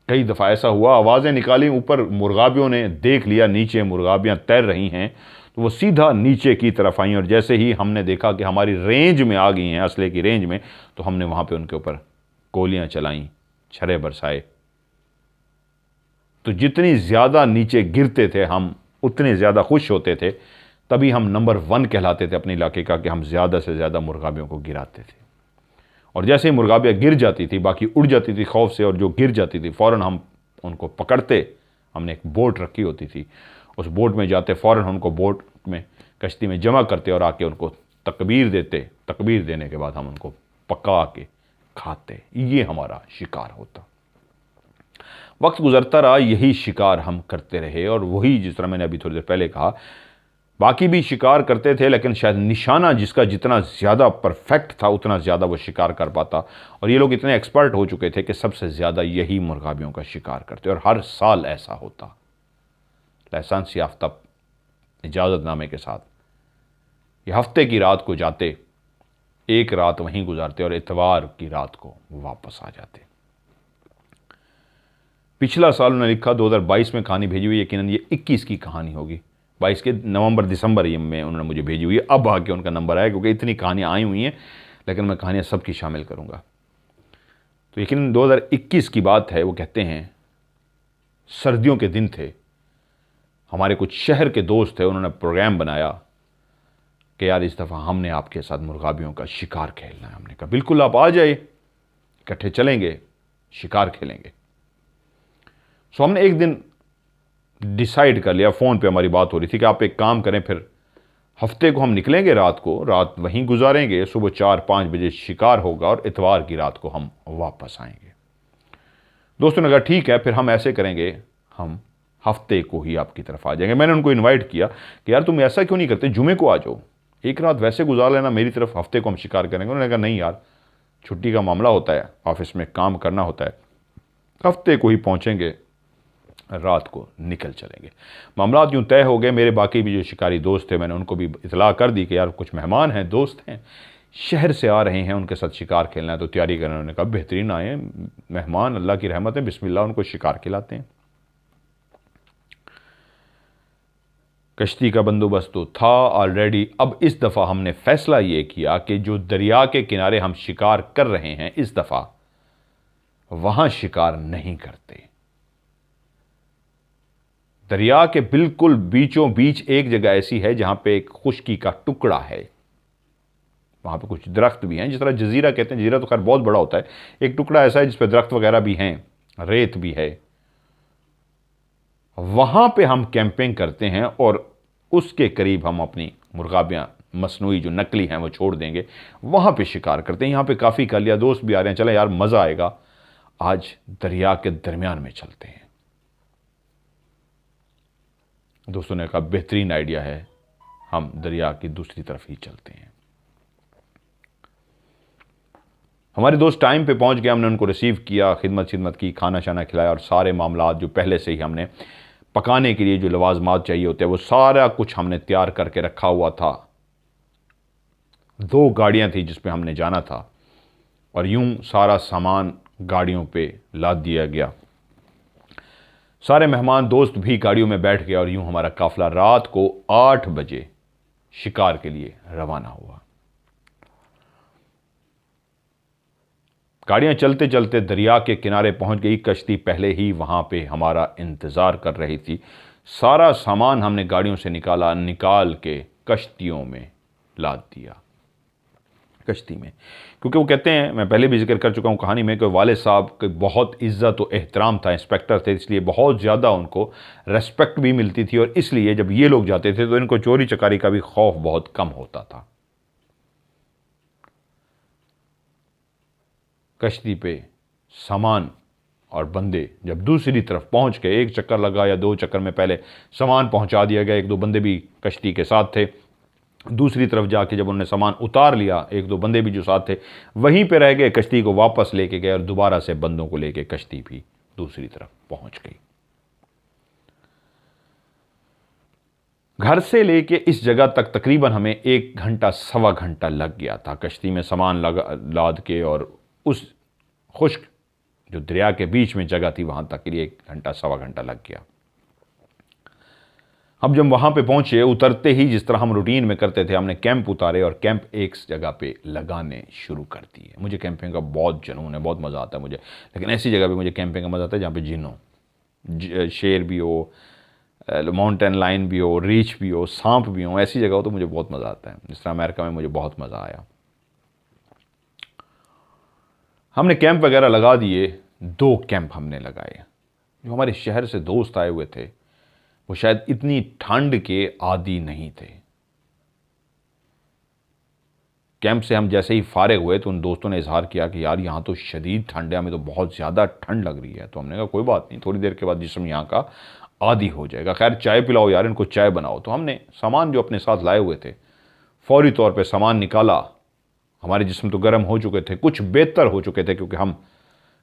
कई दफ़ा ऐसा हुआ, आवाज़ें निकाली, ऊपर मुर्गाबियों ने देख लिया नीचे मुर्गाबियाँ तैर रही हैं, तो वो सीधा नीचे की तरफ आई। और जैसे ही हमने देखा कि हमारी रेंज में आ गई हैं, असले की रेंज में, तो हमने वहाँ पे उनके ऊपर गोलियाँ चलाईं, छर्रे बरसाए। तो जितनी ज़्यादा नीचे गिरते थे हम, उतने ज़्यादा खुश होते थे। तभी हम नंबर 1 कहलाते थे अपने इलाके का, कि हम ज़्यादा से ज़्यादा मुर्गाबियों को गिराते थे। और जैसे ही मुर्गाबियाँ गिर जाती थी, बाकी उड़ जाती थी खौफ से, और जो गिर जाती थी फ़ौरन हम उनको पकड़ते। हमने एक बोट रखी होती थी, उस बोट में जाते, फ़ौरन उनको बोट में, कश्ती में जमा करते और आके उनको तकबीर देते। तकबीर देने के बाद हम उनको पका के खाते। ये हमारा शिकार होता। वक्त गुजरता रहा, यही शिकार हम करते रहे, और वही, जिस तरह मैंने अभी थोड़ी देर पहले कहा, बाकी भी शिकार करते थे, लेकिन शायद निशाना जिसका जितना ज़्यादा परफेक्ट था उतना ज़्यादा वो शिकार कर पाता। और ये लोग इतने एक्सपर्ट हो चुके थे कि सबसे ज़्यादा यही मुर्गाबियों का शिकार करते, और हर साल ऐसा होता। लाइसेंस याफ्ता इजाज़तनामे के साथ ये हफ्ते की रात को जाते, एक रात वहीं गुजारते और इतवार की रात को वापस आ जाते। पिछला साल उन्होंने लिखा, 2022 में कहानी भेजी हुई, यकीनन ये 21 की कहानी होगी, 22 के नवंबर दिसंबर ये में उन्होंने मुझे भेजी हुई है। अब आके उनका नंबर आया, क्योंकि इतनी कहानियाँ आई हुई हैं, लेकिन मैं कहानियाँ सबकी शामिल करूँगा। तो यकीनन 2021 की बात है। वो कहते हैं, सर्दियों के दिन थे, हमारे कुछ शहर के दोस्त थे, उन्होंने प्रोग्राम बनाया कि यार इस दफ़ा हमने आपके साथ मुर्गाबियों का शिकार खेलना है। हमने कहा बिल्कुल, आप आ जाए, इकट्ठे चलेंगे, शिकार खेलेंगे। सो हमने एक दिन डिसाइड कर लिया, फ़ोन पे हमारी बात हो रही थी कि आप एक काम करें, फिर हफ्ते को हम निकलेंगे, रात वहीं गुजारेंगे, सुबह 4-5 बजे शिकार होगा और इतवार की रात को हम वापस आएंगे। दोस्तों ने कहा ठीक है, फिर हम ऐसे करेंगे, हम हफ्ते को ही आपकी तरफ आ जाएंगे। मैंने उनको इनवाइट किया कि यार तुम ऐसा क्यों नहीं करते, जुमे को आ जाओ, एक रात वैसे गुजार लेना मेरी तरफ, हफ्ते को हम शिकार करेंगे। उन्होंने कहा नहीं यार, छुट्टी का मामला होता है, ऑफिस में काम करना होता है, हफ्ते को ही पहुँचेंगे, रात को निकल चलेंगे। मामला यूँ तय हो गए। मेरे बाकी भी जो शिकारी दोस्त थे, मैंने उनको भी इतला कर दी कि यार कुछ मेहमान हैं, दोस्त हैं, शहर से आ रहे हैं, उनके साथ शिकार खेलना है, तो तैयारी करना। उन्होंने कहा बेहतरीन आए मेहमान, अल्लाह की रहमत है, बिस्मिल्लाह, उनको शिकार खिलाते हैं। कश्ती का बंदोबस्त तो था ऑलरेडी। अब इस दफ़ा हमने फैसला ये किया कि जो दरिया के किनारे हम शिकार कर रहे हैं, इस दफ़ा वहां शिकार नहीं करते। दरिया के बिल्कुल बीचों बीच एक जगह ऐसी है जहां पे एक खुश्की का टुकड़ा है, वहां पे कुछ दरख्त भी हैं, जिस तरह जजीरा कहते हैं, जजीरा तो खैर बहुत बड़ा होता है, एक टुकड़ा ऐसा है जिसपे दरख्त वगैरह भी हैं, रेत भी है। वहां पे हम कैंपिंग करते हैं और उसके करीब हम अपनी मुर्गाबियां मसनूई जो नकली हैं वो छोड़ देंगे, वहां पे शिकार करते हैं। यहां पे काफ़ी कर लिया, दोस्त भी आ रहे हैं, चले यार मज़ा आएगा, आज दरिया के दरमियान में चलते हैं। दोस्तों ने कहा बेहतरीन आइडिया है, हम दरिया की दूसरी तरफ ही चलते हैं। हमारे दोस्त टाइम पे पहुंच गए, हमने उनको रिसीव किया, खिदमत की, खाना शाना खिलाया, और सारे मामला जो पहले से ही हमने पकाने के लिए जो लवाजमात चाहिए होते हैं वो सारा कुछ हमने तैयार करके रखा हुआ था। 2 गाड़ियां थी जिस पे हमने जाना था, और यूं सारा सामान गाड़ियों पे लाद दिया गया। सारे मेहमान दोस्त भी गाड़ियों में बैठ गए और यूं हमारा काफिला रात को 8 बजे शिकार के लिए रवाना हुआ। गाड़ियां चलते चलते दरिया के किनारे पहुंच गई। कश्ती पहले ही वहां पे हमारा इंतजार कर रही थी। सारा सामान हमने गाड़ियों से निकाल के कश्तियों में लाद दिया, कश्ती में। क्योंकि वो कहते हैं, मैं पहले भी जिक्र कर चुका हूं कहानी में, कि वाले साहब की बहुत इज्जत और एहतराम था, इंस्पेक्टर थे, इसलिए बहुत ज़्यादा उनको रेस्पेक्ट भी मिलती थी, और इसलिए जब ये लोग जाते थे तो इनको चोरी चकारी का भी खौफ बहुत कम होता था। कश्ती पे सामान और बंदे जब दूसरी तरफ पहुंच गए, एक चक्कर लगा या 2 चक्कर में पहले सामान पहुंचा दिया गया, 1-2 बंदे भी कश्ती के साथ थे। दूसरी तरफ जाके जब उन्होंने सामान उतार लिया, 1-2 बंदे भी जो साथ थे वहीं पे रह गए, कश्ती को वापस लेके गए और दोबारा से बंदों को लेके कश्ती भी दूसरी तरफ पहुंच गई। घर से लेके इस जगह तक तकरीबन हमें 1 घंटा, सवा घंटा लग गया था, कश्ती में सामान लाद के, और उस खुश्क जो दरिया के बीच में जगह थी वहां तक के लिए 1 घंटा, सवा घंटा लग गया। अब जब वहां पे पहुंचे, उतरते ही जिस तरह हम रूटीन में करते थे, हमने कैंप उतारे और कैंप एक जगह पे लगाने शुरू कर दिए। मुझे कैंपिंग का बहुत जुनून है, बहुत मज़ा आता है मुझे, लेकिन ऐसी जगह पे मुझे कैंपिंग का मज़ा आता है जहाँ पे जिन हो, शेर भी हो, माउंटेन लाइन भी हो, रीछ भी हो, सांप भी हो, ऐसी जगह हो तो मुझे बहुत मज़ा आता है। जिस तरह अमेरिका में मुझे बहुत मज़ा आया। हमने कैंप वगैरह लगा दिए, 2 कैंप हमने लगाए। जो हमारे शहर से दोस्त आए हुए थे वो शायद इतनी ठंड के आदी नहीं थे। कैंप से हम जैसे ही फारिग हुए तो उन दोस्तों ने इजहार किया कि यार यहाँ तो शदीद ठंड है, हमें तो बहुत ज़्यादा ठंड लग रही है। तो हमने कहा कोई बात नहीं, थोड़ी देर के बाद जिस्म यहाँ का आदी हो जाएगा, खैर चाय पिलाओ यार, इनको चाय बनाओ। तो हमने सामान जो अपने साथ लाए हुए थे फौरी तौर पे सामान निकाला। हमारे जिस्म तो गर्म हो चुके थे, कुछ बेहतर हो चुके थे, क्योंकि हम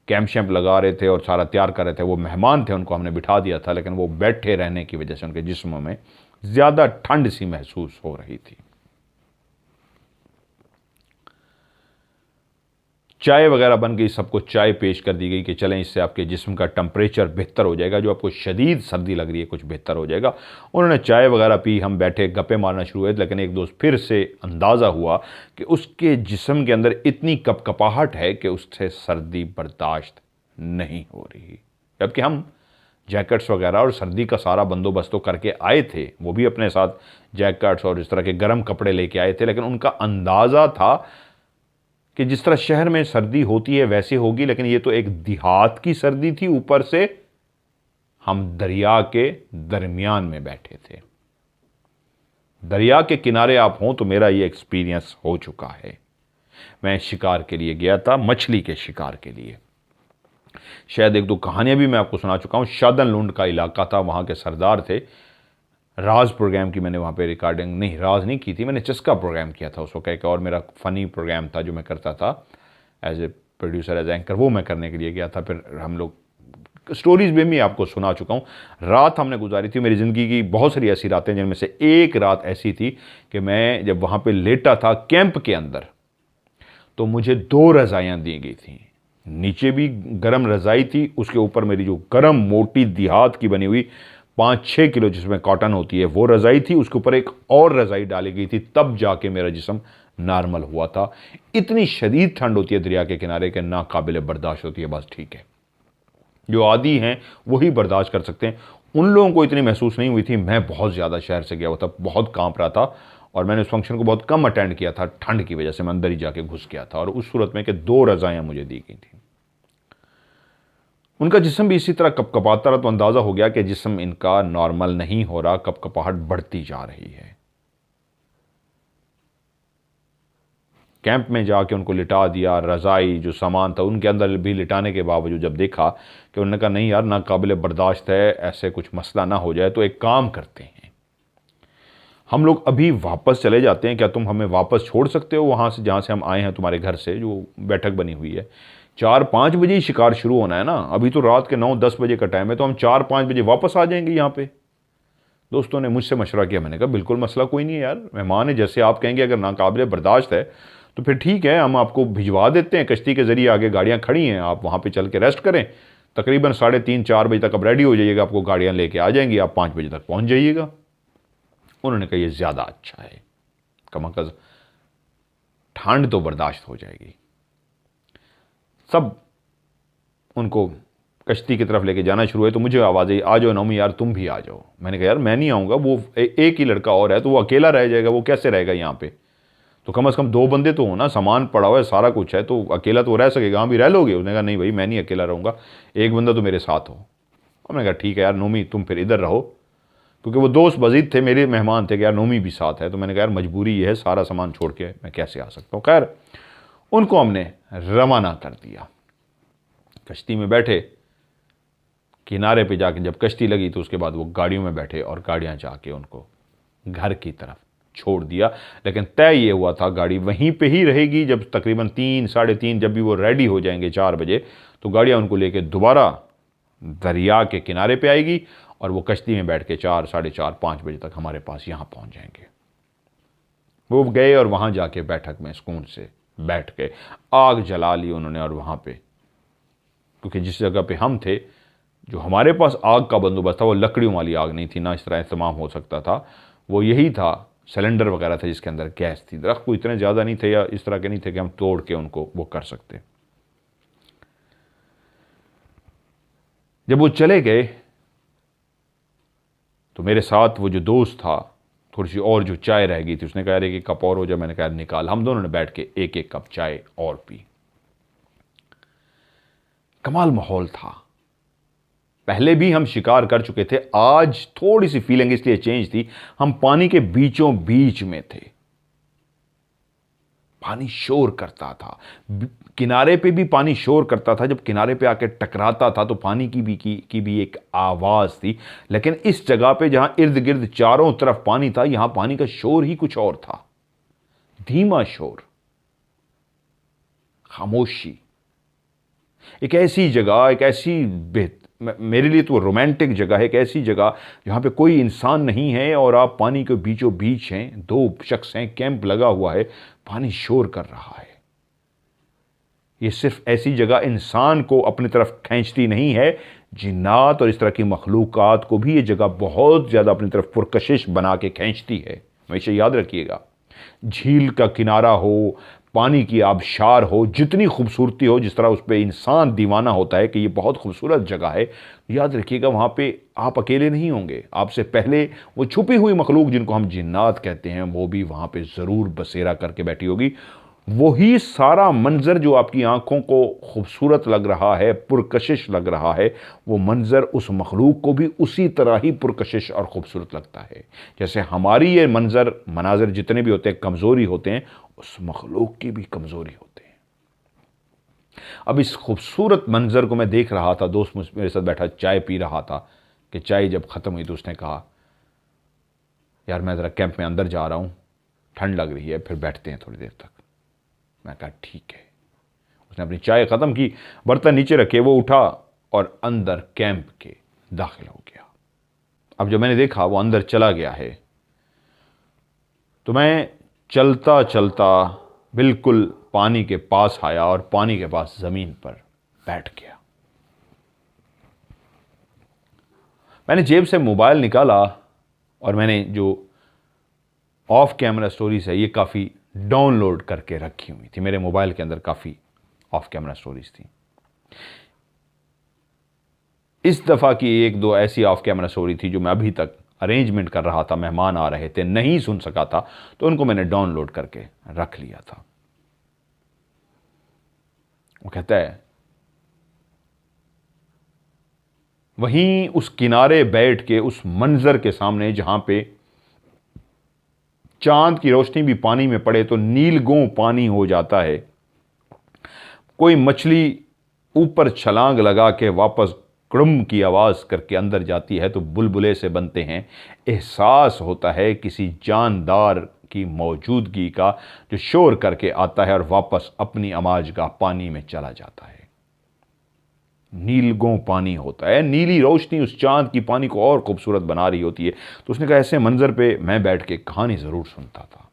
कैंप शैम्प लगा रहे थे और सारा तैयार कर रहे थे। वो मेहमान थे, उनको हमने बिठा दिया था, लेकिन वो बैठे रहने की वजह से उनके जिस्म में ज़्यादा ठंड सी महसूस हो रही थी। चाय वगैरह बन गई, सबको चाय पेश कर दी गई कि चलें इससे आपके जिस्म का टेम्परेचर बेहतर हो जाएगा, जो आपको शदीद सर्दी लग रही है कुछ बेहतर हो जाएगा। उन्होंने चाय वगैरह पी, हम बैठे गप्पे मारना शुरू हुए। लेकिन एक दोस्त फिर से अंदाज़ा हुआ कि उसके जिस्म के अंदर इतनी कपकपाहट है कि उससे सर्दी बर्दाश्त नहीं हो रही। जबकि हम जैकेट्स वगैरह और सर्दी का सारा बंदोबस्त तो करके आए थे, वो भी अपने साथ जैकेट्स और इस तरह के गर्म कपड़े लेके आए थे, लेकिन उनका अंदाज़ा था कि जिस तरह शहर में सर्दी होती है वैसे होगी, लेकिन ये तो एक देहात की सर्दी थी। ऊपर से हम दरिया के दरमियान में बैठे थे। दरिया के किनारे आप हों तो मेरा ये एक्सपीरियंस हो चुका है। मैं शिकार के लिए गया था, मछली के शिकार के लिए। शायद 1-2 कहानियां भी मैं आपको सुना चुका हूं। शादनलुंड का इलाका था, वहां के सरदार थे। राज प्रोग्राम की मैंने वहाँ पे रिकॉर्डिंग नहीं, राज नहीं की थी, मैंने चस्का प्रोग्राम किया था उस वक्त एक, और मेरा फ़नी प्रोग्राम था जो मैं करता था as a producer, as anchor, वो मैं करने के लिए गया था। फिर हम लोग स्टोरीज़ में भी आपको सुना चुका हूँ। रात हमने गुजारी थी, मेरी ज़िंदगी की बहुत सारी ऐसी रातें, जिनमें से एक रात ऐसी थी कि मैं जब वहाँ पे लेटा था कैंप के अंदर, तो मुझे 2 रज़ाइयाँ दी गई थी। नीचे भी गर्म रज़ाई थी, उसके ऊपर मेरी जो गर्म मोटी देहात की बनी हुई 5-6 किलो जिसमें कॉटन होती है वो रज़ाई थी, उसके ऊपर एक और रज़ाई डाली गई थी, तब जाके मेरा जिस्म नॉर्मल हुआ था। इतनी शदीद ठंड होती है दरिया के किनारे के, नाकाबिल बर्दाश्त होती है। बस ठीक है, जो आदी हैं वही बर्दाश्त कर सकते हैं, उन लोगों को इतनी महसूस नहीं हुई थी। मैं बहुत ज़्यादा शहर से गया हुआ था, बहुत कांप रहा था, और मैंने उस फंक्शन को बहुत कम अटेंड किया था ठंड की वजह से। मैं अंदर ही जाके घुस गया था, और उस सूरत में कि 2 रज़ाइयाँ मुझे दी गई थी। उनका जिस्म भी इसी तरह कपकपाता रहा, तो अंदाज़ा हो गया कि जिस्म इनका नॉर्मल नहीं हो रहा, कपकपाहट बढ़ती जा रही है। कैंप में जाके उनको लिटा दिया, रज़ाई जो सामान था उनके अंदर भी लिटाने के बावजूद जब देखा कि उन्होंने कहा नहीं यार, नाकाबिल बर्दाश्त है, ऐसे कुछ मसला ना हो जाए, तो एक काम करते हैं, हम लोग अभी वापस चले जाते हैं, क्या तुम हमें वापस छोड़ सकते हो वहाँ से जहाँ से हम आए हैं, तुम्हारे घर से जो बैठक बनी हुई है। 4-5 बजे ही शिकार शुरू होना है ना, अभी तो रात के 9-10 बजे का टाइम है, तो हम 4-5 बजे वापस आ जाएंगे यहाँ पे। दोस्तों ने मुझसे मशवरा किया, मैंने कहा बिल्कुल मसला कोई नहीं है यार, मेहमान है, जैसे आप कहेंगे, अगर नाकाबिल बर्दाश्त है तो फिर ठीक है, हम आपको भिजवा देते हैं कश्ती के ज़रिए, आगे गाड़ियाँ खड़ी हैं, आप वहाँ पे चल के रेस्ट करें, तकरीबन 3:30-4 बजे तक आप रेडी हो जाइएगा, आपको गाड़ियाँ लेके आ जाएंगी, आप 5 बजे तक पहुँच जाइएगा। उन्होंने कहा ये ज़्यादा अच्छा है, कम अज़ ठंड तो बर्दाश्त हो जाएगी। सब उनको कश्ती की तरफ लेके जाना शुरू हुए, तो मुझे आवाज़ आई, आ जाओ नौमी यार, तुम भी आ जाओ। मैंने कहा यार मैं नहीं आऊँगा, वो एक ही लड़का और है, तो वो अकेला रह जाएगा, वो कैसे रहेगा यहाँ पे, तो कम से कम 2 बंदे तो हो ना, सामान पड़ा हुआ है, सारा कुछ है, तो अकेला तो रह सकेगा, हाँ भी रह लोगे। उसने कहा नहीं भाई, मैं नहीं अकेला रहूँगा, एक बंदा तो मेरे साथ हो। और मैंने कहा ठीक है यार नोमी, तुम फिर इधर रहो, क्योंकि वो दोस्त मजीद थे, मेरे मेहमान थे कि यार नोमी भी साथ है। तो मैंने कहा यार मजबूरी ये है, सारा सामान छोड़ के मैं कैसे आ सकता हूँ। खैर उनको हमने रवाना कर दिया, कश्ती में बैठे, किनारे पे जाके जब कश्ती लगी तो उसके बाद वो गाड़ियों में बैठे और गाड़ियाँ जाके उनको घर की तरफ छोड़ दिया। लेकिन तय ये हुआ था गाड़ी वहीं पे ही रहेगी, जब तकरीबन 3-3:30 जब भी वो रेडी हो जाएंगे 4 बजे, तो गाड़ियाँ उनको लेके दोबारा दरिया के किनारे पे आएगी, और वो कश्ती में बैठ के 4, 4:30-5 बजे तक हमारे पास यहाँ पहुँच जाएंगे। वो गए और वहाँ जाके बैठक में सुकून से बैठ गए, आग जला ली उन्होंने, और वहाँ पे क्योंकि जिस जगह पे हम थे, जो हमारे पास आग का बंदोबस्त था वो लकड़ियों वाली आग नहीं थी, ना इस तरह इस्तेमाल हो सकता था, वो यही था सिलेंडर वगैरह था जिसके अंदर गैस थी। दरख्त कोई इतने ज़्यादा नहीं थे या इस तरह के नहीं थे कि हम तोड़ के उनको वो कर सकते। जब वो चले गए तो मेरे साथ वो जो दोस्त था, थोड़ी सी और जो चाय रह गई थी, उसने कहा एक कप और हो जाए। मैंने कहा निकाल। हम दोनों ने बैठ के एक कप चाय और पी। कमाल माहौल था। पहले भी हम शिकार कर चुके थे, आज थोड़ी सी फीलिंग इसलिए चेंज थी, हम पानी के बीचों बीच में थे, पानी शोर करता था, किनारे पे भी पानी शोर करता था, जब किनारे पे आके टकराता था तो पानी की भी एक आवाज़ थी। लेकिन इस जगह पे जहां इर्द गिर्द चारों तरफ पानी था, यहां पानी का शोर ही कुछ और था, धीमा शोर, खामोशी। एक ऐसी जगह, एक ऐसी मेरे लिए तो रोमांटिक जगह है, एक ऐसी जगह जहां पे कोई इंसान नहीं है और आप पानी के बीचों बीच हैं, 2 शख्स हैं, कैंप लगा हुआ है, पानी शोर कर रहा है। ये सिर्फ ऐसी जगह इंसान को अपनी तरफ खींचती नहीं है, जिन्नात और इस तरह की मखलूकात को भी ये जगह बहुत ज़्यादा अपनी तरफ पुरकशिश बना के खींचती है। हमेशा याद रखिएगा, झील का किनारा हो, पानी की आबशार हो, जितनी खूबसूरती हो, जिस तरह उस पर इंसान दीवाना होता है कि ये बहुत खूबसूरत जगह है, याद रखिएगा वहाँ पे आप अकेले नहीं होंगे, आपसे पहले वो छुपी हुई मखलूक जिनको हम जिन्नात कहते हैं, वो भी वहाँ पे ज़रूर बसेरा करके बैठी होगी। वही सारा मंजर जो आपकी आंखों को खूबसूरत लग रहा है, पुरकशिश लग रहा है, वो मंजर उस मखलूक को भी उसी तरह ही पुरकशिश और खूबसूरत लगता है। जैसे हमारी ये मनाजर जितने भी होते हैं कमज़ोरी होते हैं, उस मखलूक की भी कमज़ोरी होते हैं। अब इस खूबसूरत मंजर को मैं देख रहा था, दोस्त मेरे साथ बैठा चाय पी रहा था, कि चाय जब ख़त्म हुई तो उसने कहा यार मैं ज़रा कैंप में अंदर जा रहा हूँ, ठंड लग रही है, फिर बैठते हैं थोड़ी देर तक। मैं कहा ठीक है। उसने अपनी चाय ख़त्म की, बर्तन नीचे रखे, वो उठा और अंदर कैंप के दाखिल हो गया। अब जब मैंने देखा वो अंदर चला गया है, तो मैं चलता चलता बिल्कुल पानी के पास आया और पानी के पास ज़मीन पर बैठ गया। मैंने जेब से मोबाइल निकाला और मैंने जो ऑफ कैमरा स्टोरीज है ये काफ़ी डाउनलोड करके रखी हुई थी। मेरे मोबाइल के अंदर काफ़ी ऑफ कैमरा स्टोरीज थी। इस दफ़ा की एक दो ऐसी ऑफ कैमरा स्टोरी थी जो मैं अभी तक अरेंजमेंट कर रहा था, मेहमान आ रहे थे, नहीं सुन सका था, तो उनको मैंने डाउनलोड करके रख लिया था। वो कहता है वहीं उस किनारे बैठ के उस मंजर के सामने जहां पे चांद की रोशनी भी पानी में पड़े तो नीलगों पानी हो जाता है, कोई मछली ऊपर छलांग लगा के वापस क्रम की आवाज करके अंदर जाती है तो बुलबुले से बनते हैं, एहसास होता है किसी जानदार की मौजूदगी का जो शोर करके आता है और वापस अपनी आवाज़गाह पानी में चला जाता है। नीलगों पानी होता है, नीली रोशनी उस चांद की पानी को और खूबसूरत बना रही होती है। तो उसने कहा ऐसे मंजर पे मैं बैठ के कहानी जरूर सुनता था।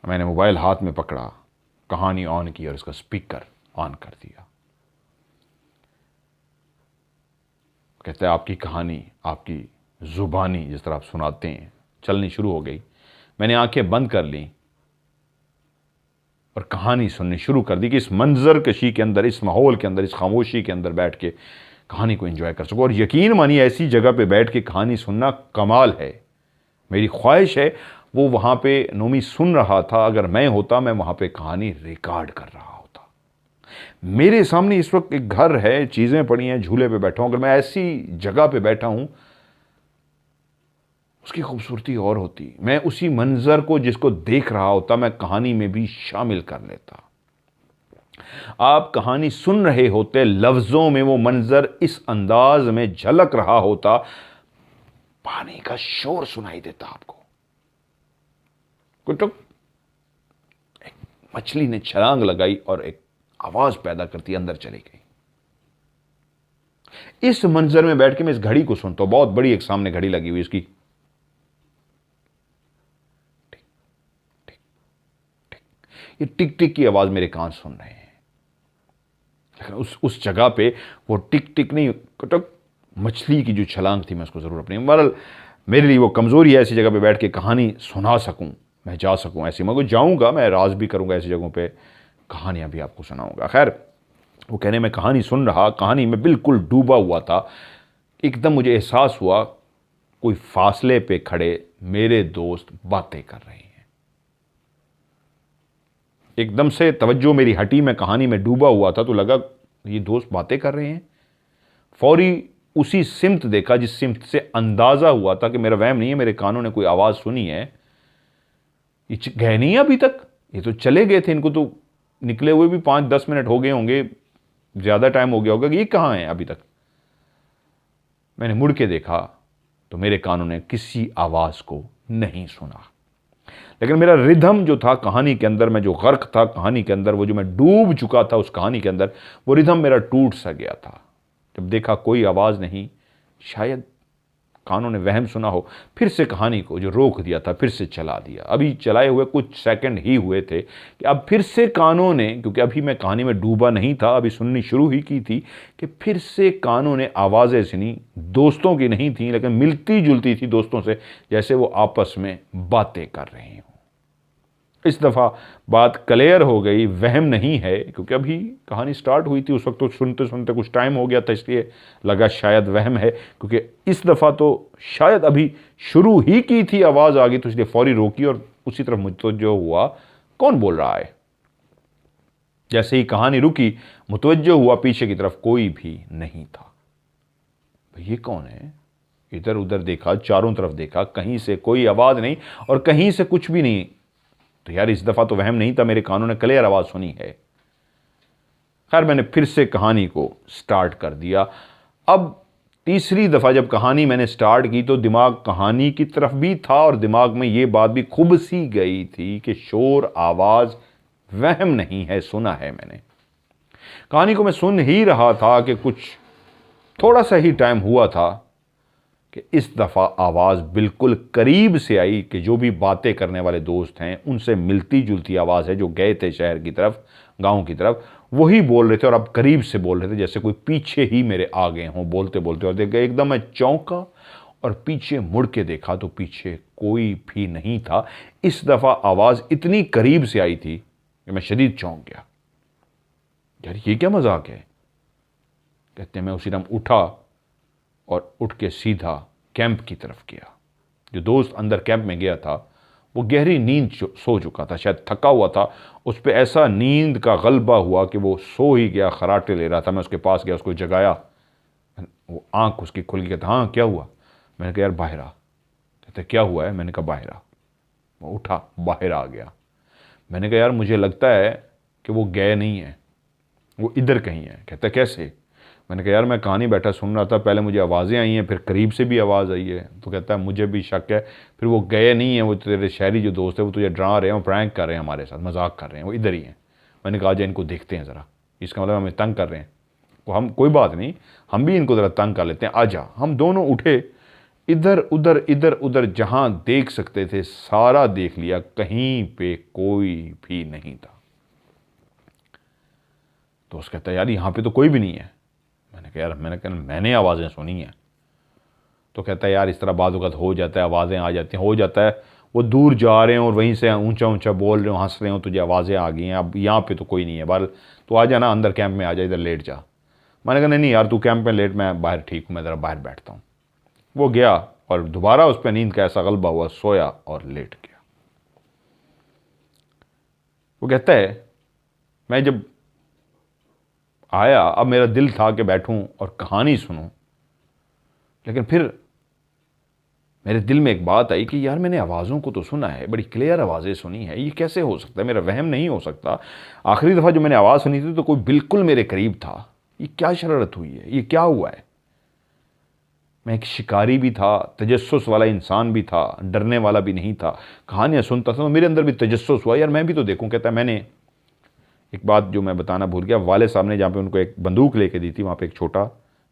मैंने मोबाइल हाथ में पकड़ा, कहानी ऑन की और इसका स्पीकर ऑन कर दिया। कहते हैं आपकी कहानी, आपकी जुबानी जिस तरह आप सुनाते हैं चलनी शुरू हो गई। मैंने आंखें बंद कर ली और कहानी सुननी शुरू कर दी कि इस मंजर कशी के अंदर, इस माहौल के अंदर, इस खामोशी के अंदर बैठ के कहानी को एंजॉय कर सकूं। और यकीन मानिए ऐसी जगह पे बैठ के कहानी सुनना कमाल है। मेरी ख्वाहिश है वो वहां पे नोमी सुन रहा था, अगर मैं होता मैं वहां पे कहानी रिकॉर्ड कर रहा होता। मेरे सामने इस वक्त एक घर है, चीजें पड़ी हैं, झूले पे बैठा हूं, अगर मैं ऐसी जगह पे बैठा हूं उसकी खूबसूरती और होती। मैं उसी मंजर को जिसको देख रहा होता मैं कहानी में भी शामिल कर लेता। आप कहानी सुन रहे होते, लफ्जों में वो मंजर इस अंदाज में झलक रहा होता, पानी का शोर सुनाई देता आपको। कुटुक एक मछली ने छलांग लगाई और एक आवाज पैदा करती अंदर चली गई। इस मंजर में बैठ के मैं इस घड़ी को सुनता हूं, बहुत बड़ी एक सामने घड़ी लगी हुई, इसकी ये टिक टिक की आवाज मेरे कान सुन रहे हैं। लेकिन उस जगह पे वो टिक टिक नहीं, कटक मछली की जो छलांग थी मैं उसको जरूर अपनी, बहरहाल मेरे लिए वो कमजोरी है ऐसी जगह पे बैठ के कहानी सुना सकूं, मैं जा सकूं ऐसी। मैं जाऊंगा, मैं राज भी करूंगा ऐसी जगहों पे, कहानियां भी आपको सुनाऊंगा। खैर वो कहने में कहानी सुन रहा, कहानी में बिल्कुल डूबा हुआ था। एकदम मुझे एहसास हुआ कोई फासले पे खड़े मेरे दोस्त बातें कर रहे हैं। एकदम से तवज्जो मेरी हटी, मैं कहानी में डूबा हुआ था तो लगा ये दोस्त बातें कर रहे हैं। फौरी उसी सिमत देखा जिस सिमत से अंदाजा हुआ था कि मेरा वहम नहीं है, मेरे कानों ने कोई आवाज सुनी है। ये गए नहीं अभी तक, ये तो चले गए थे, इनको तो निकले हुए भी 5-10 मिनट हो गए होंगे, ज्यादा टाइम हो गया होगा, ये कहां है अभी तक। मैंने मुड़ के देखा तो मेरे कानों ने किसी आवाज को नहीं सुना, लेकिन मेरा रिदम जो था कहानी के अंदर, मैं जो गर्क था कहानी के अंदर, वो जो मैं डूब चुका था उस कहानी के अंदर, वो रिदम मेरा टूट सा गया था। जब देखा कोई आवाज नहीं, शायद कानों ने वहम सुना हो, फिर से कहानी को जो रोक दिया था फिर से चला दिया। अभी चलाए हुए कुछ सेकंड ही हुए थे कि अब फिर से कानों ने, क्योंकि अभी मैं कहानी में डूबा नहीं था, अभी सुननी शुरू ही की थी, कि फिर से कानों ने आवाज़ें सुनी। दोस्तों की नहीं थी लेकिन मिलती जुलती थी दोस्तों से, जैसे वो आपस में बातें कर रहे हों। इस दफ़ा बात क्लियर हो गई, वहम नहीं है, क्योंकि अभी कहानी स्टार्ट हुई थी, उस वक्त तो सुनते सुनते कुछ टाइम हो गया था, इसलिए लगा शायद वहम है। क्योंकि इस दफ़ा तो शायद अभी शुरू ही की थी, आवाज़ आ गई तो इसलिए फौरी रोकी और उसी तरफ मुतवज्जो हुआ कौन बोल रहा है। जैसे ही कहानी रुकी मुतवज्जो हुआ पीछे की तरफ, कोई भी नहीं था। ये कौन है? इधर उधर देखा, चारों तरफ देखा, कहीं से कोई आवाज़ नहीं और कहीं से कुछ भी नहीं। तो यार इस दफ़ा तो वहम नहीं था, मेरे कानों ने क्लियर आवाज़ सुनी है। खैर मैंने फिर से कहानी को स्टार्ट कर दिया। अब तीसरी दफ़ा जब कहानी मैंने स्टार्ट की तो दिमाग कहानी की तरफ भी था और दिमाग में ये बात भी खूब सी गई थी कि शोर आवाज़ वहम नहीं है, सुना है मैंने। कहानी को मैं सुन ही रहा था कि कुछ थोड़ा सा ही टाइम हुआ था कि इस दफ़ा आवाज़ बिल्कुल करीब से आई कि जो भी बातें करने वाले दोस्त हैं उनसे मिलती जुलती आवाज़ है, जो गए थे शहर की तरफ, गांव की तरफ, वही बोल रहे थे और अब करीब से बोल रहे थे, जैसे कोई पीछे ही मेरे आ गए हों बोलते बोलते। और देख गए एकदम मैं चौंका और पीछे मुड़ के देखा तो पीछे कोई भी नहीं था। इस दफ़ा आवाज़ इतनी करीब से आई थी कि मैं शदीद चौंक गया। यार ये क्या मजाक है। कहते हैं मैं उसी टाइम उठा और उठ के सीधा कैंप की तरफ गया। जो दोस्त अंदर कैंप में गया था वो गहरी नींद सो चुका था, शायद थका हुआ था। उस पर ऐसा नींद का गलबा हुआ कि वो सो ही गया, खराटे ले रहा था। मैं उसके पास गया, उसको जगाया। वो आंख उसकी खुल गई। कहता हाँ क्या हुआ। मैंने कहा यार बाहर आ। कहते क्या हुआ है। मैंने कहा बाहर आ। वो उठा, बाहर आ गया। मैंने कहा यार मुझे लगता है कि वो गए नहीं है, वो इधर कहीं है। कहता कैसे। मैंने कहा यार मैं कहानी बैठा सुन रहा था, पहले मुझे आवाज़ें आई हैं, फिर करीब से भी आवाज़ आई है। तो कहता है मुझे भी शक है, फिर वो गए नहीं हैं, वो तेरे शहरी जो दोस्त है वो तुझे डरा रहे हैं, वो प्रैंक कर रहे हैं, हमारे साथ मजाक कर रहे हैं, वो इधर ही हैं। मैंने कहा जा इनको देखते हैं ज़रा, इसका मतलब हमें तंग कर रहे हैं। वो हम कोई बात नहीं, हम भी इनको ज़रा तंग कर लेते हैं, आजा। हम दोनों उठे, इधर उधर जहाँ देख सकते थे सारा देख लिया, कहीं पे कोई भी नहीं था। तो उसका कहता है यार यहाँ पे तो कोई भी नहीं है। मैंने कहा यार मैंने आवाज़ें सुनी हैं। तो कहता है यार इस तरह बाद वक़्त हो जाता है, आवाज़ें आ जाती हैं, हो जाता है वो दूर जा रहे हैं और वहीं से ऊंचा ऊंचा बोल रहे हो, हंस रहे हो, तुझे आवाज़ें आ गई हैं, अब यहाँ पे तो कोई नहीं है बाहर, तो आ जा ना अंदर कैंप में, आ जा, इधर लेट जा। मैंने कहा नहीं यार तू कैंप में लेट, मैं बाहर ठीक हूँ, मैं ज़रा बाहर बैठता हूँ। वो गया और दोबारा उस पर नींद का ऐसा गलबा हुआ, सोया और लेट गया। वो कहता है मैं जब आया, अब मेरा दिल था कि बैठूं और कहानी सुनूं, लेकिन फिर मेरे दिल में एक बात आई कि यार मैंने आवाज़ों को तो सुना है, बड़ी क्लियर आवाज़ें सुनी है, ये कैसे हो सकता है, मेरा वहम नहीं हो सकता। आखिरी दफ़ा जो मैंने आवाज़ सुनी थी तो कोई बिल्कुल मेरे करीब था। ये क्या शरारत हुई है, ये क्या हुआ है। मैं एक शिकारी भी था, तजस्सुस वाला इंसान भी था, डरने वाला भी नहीं था। कहानियाँ सुनता था तो मेरे अंदर भी तजस्सुस हुआ, यार मैं भी तो देखूँ। कहता है मैंने एक बात जो मैं बताना भूल गया, वाले साहब ने जहाँ पे उनको एक बंदूक लेके दी थी वहाँ पे एक छोटा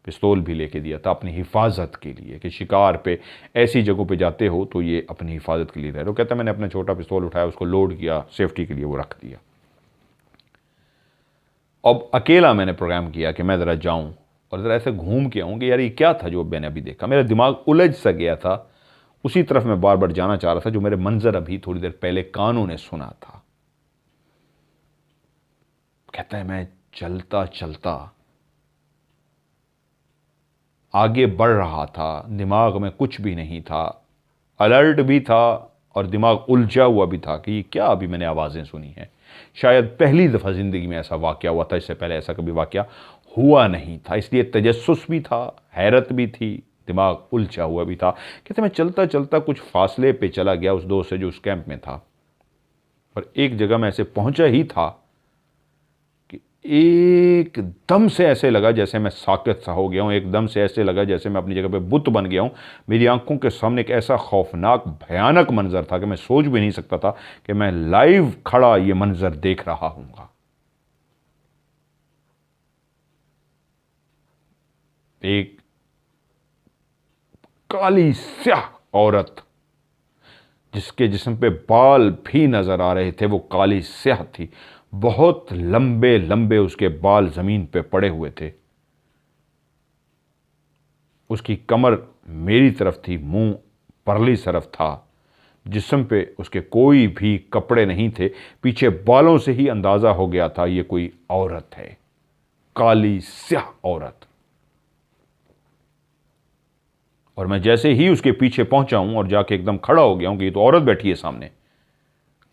पिस्तौल भी लेके दिया था अपनी हिफाजत के लिए, कि शिकार पे ऐसी जगहों पे जाते हो तो ये अपनी हिफाजत के लिए रह। तो कहता मैंने अपना छोटा पिस्तौल उठाया, उसको लोड किया, सेफ्टी के लिए वो रख दिया। अब अकेला मैंने प्रोग्राम किया कि मैं ज़रा जाऊँ और ज़रा ऐसे घूम के आऊँ कि यार ये क्या था जो मैंने अभी देखा। मेरा दिमाग उलझ सा गया था, उसी तरफ मैं बार बार जाना चाह रहा था जो मेरे मंजर अभी थोड़ी देर पहले कानों ने सुना था। कहता है मैं चलता चलता आगे बढ़ रहा था, दिमाग में कुछ भी नहीं था, अलर्ट भी था और दिमाग उलझा हुआ भी था कि ये क्या अभी मैंने आवाज़ें सुनी हैं। शायद पहली दफ़ा ज़िंदगी में ऐसा वाक़या हुआ था, इससे पहले ऐसा कभी वाक़या हुआ नहीं था, इसलिए तजस्सुस भी था, हैरत भी थी, दिमाग उलझा हुआ भी था। कहते मैं चलता चलता कुछ फासले पे चला गया उस दोस्त से जो उस कैंप में था, और एक जगह मैं ऐसे पहुंचा ही था कि एकदम से ऐसे लगा जैसे मैं साकित सा हो गया हूँ, एकदम से ऐसे लगा जैसे मैं अपनी जगह पे बुत बन गया हूँ। मेरी आंखों के सामने एक ऐसा खौफनाक भयानक मंजर था कि मैं सोच भी नहीं सकता था कि मैं लाइव खड़ा ये मंजर देख रहा हूँगा। एक काली स्याह औरत जिसके जिस्म पे बाल भी नजर आ रहे थे, वो काली स्याह थी, बहुत लंबे लंबे उसके बाल जमीन पे पड़े हुए थे। उसकी कमर मेरी तरफ थी, मुंह परली तरफ था, जिस्म पे उसके कोई भी कपड़े नहीं थे। पीछे बालों से ही अंदाजा हो गया था ये कोई औरत है, काली स्याह औरत। और मैं जैसे ही उसके पीछे पहुंचा हूं और जाके एकदम खड़ा हो गया हूं कि ये तो औरत बैठी है सामने।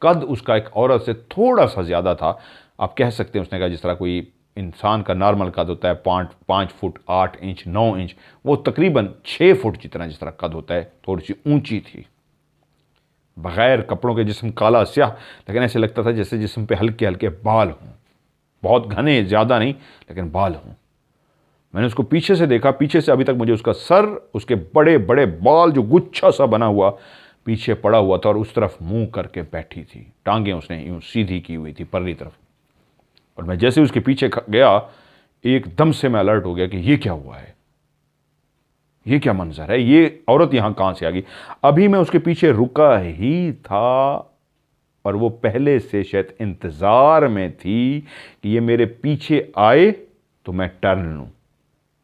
कद उसका एक औरत से थोड़ा सा ज्यादा था, आप कह सकते हैं उसने कहा जिस तरह कोई इंसान का नॉर्मल कद होता है 5 फुट 8 इंच 9 इंच, वो तकरीबन 6 फुट जितना जिस तरह कद होता है, थोड़ी सी ऊंची थी, बगैर कपड़ों के, जिस्म काला स्याह, लेकिन ऐसे लगता था जैसे जिस्म पे हल्के हल्के बाल हों, बहुत घने ज़्यादा नहीं लेकिन बाल हों। मैंने उसको पीछे से देखा, पीछे से अभी तक मुझे उसका सर, उसके बड़े बड़े बाल जो गुच्छा सा बना हुआ पीछे पड़ा हुआ था और उस तरफ मुंह करके बैठी थी, टांगें उसने यूं सीधी की हुई थी परली तरफ। और मैं जैसे उसके पीछे गया, एकदम से मैं अलर्ट हो गया कि ये क्या हुआ है, ये क्या मंजर है, ये औरत यहां कहां से आ गई। अभी मैं उसके पीछे रुका ही था और वो पहले से शायद इंतजार में थी कि ये मेरे पीछे आए तो मैं टर्न लूं।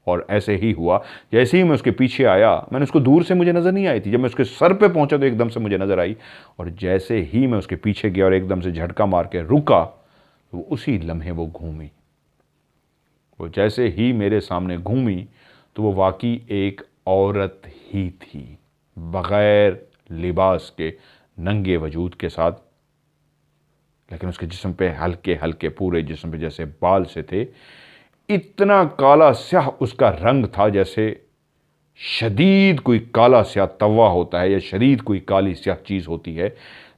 और ऐसे ही हुआ, जैसे ही मैं उसके पीछे आया, मैंने उसको दूर से मुझे नजर नहीं आई थी, जब मैं उसके सर पे पहुंचा तो एकदम से मुझे नजर आई। और जैसे ही मैं उसके पीछे गया और एकदम से झटका मार के रुका, तो उसी लम्हे वो घूमी। वो जैसे ही मेरे सामने घूमी तो वो वाकई एक औरत ही थी, बगैर लिबास के, नंगे वजूद के साथ। लेकिन उसके जिस्म पे हल्के हल्के, पूरे जिस्म पे जैसे बाल से थे। इतना काला स्याह उसका रंग था, जैसे शदीद कोई काला स्याह तवा होता है या शदीद कोई काली स्याह चीज़ होती है।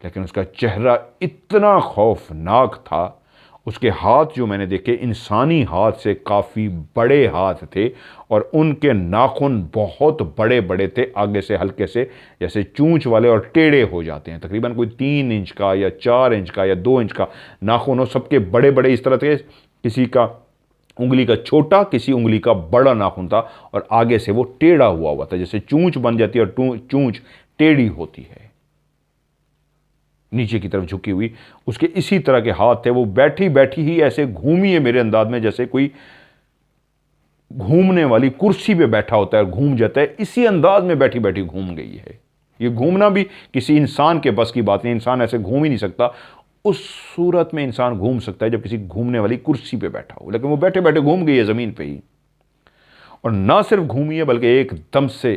लेकिन उसका चेहरा इतना खौफनाक था। उसके हाथ जो मैंने देखे, इंसानी हाथ से काफ़ी बड़े हाथ थे और उनके नाखून बहुत बड़े बड़े थे, आगे से हल्के से जैसे चूंच वाले और टेढ़े हो जाते हैं। तकरीबन कोई 3 इंच का या 4 इंच का या 2 इंच का नाखून हो, सबके बड़े बड़े इस तरह थे। किसी का उंगली का छोटा, किसी उंगली का बड़ा नाखून था और आगे से वो टेढ़ा हुआ था, जैसे चूंच बन जाती है और चूंच टेढ़ी होती है, नीचे की तरफ झुकी हुई। उसके इसी तरह के हाथ थे। वो बैठी बैठी ही ऐसे घूमी है मेरे अंदाज में, जैसे कोई घूमने वाली कुर्सी पे बैठा होता है, घूम जाता है, इसी अंदाज में बैठी बैठी घूम गई है। ये घूमना भी किसी इंसान के बस की बात नहीं, इंसान ऐसे घूम ही नहीं सकता। उस सूरत में इंसान घूम सकता है जब किसी घूमने वाली कुर्सी पे बैठा हो, लेकिन वो बैठे बैठे घूम गई है जमीन पे ही। और ना सिर्फ घूमी है बल्कि एकदम से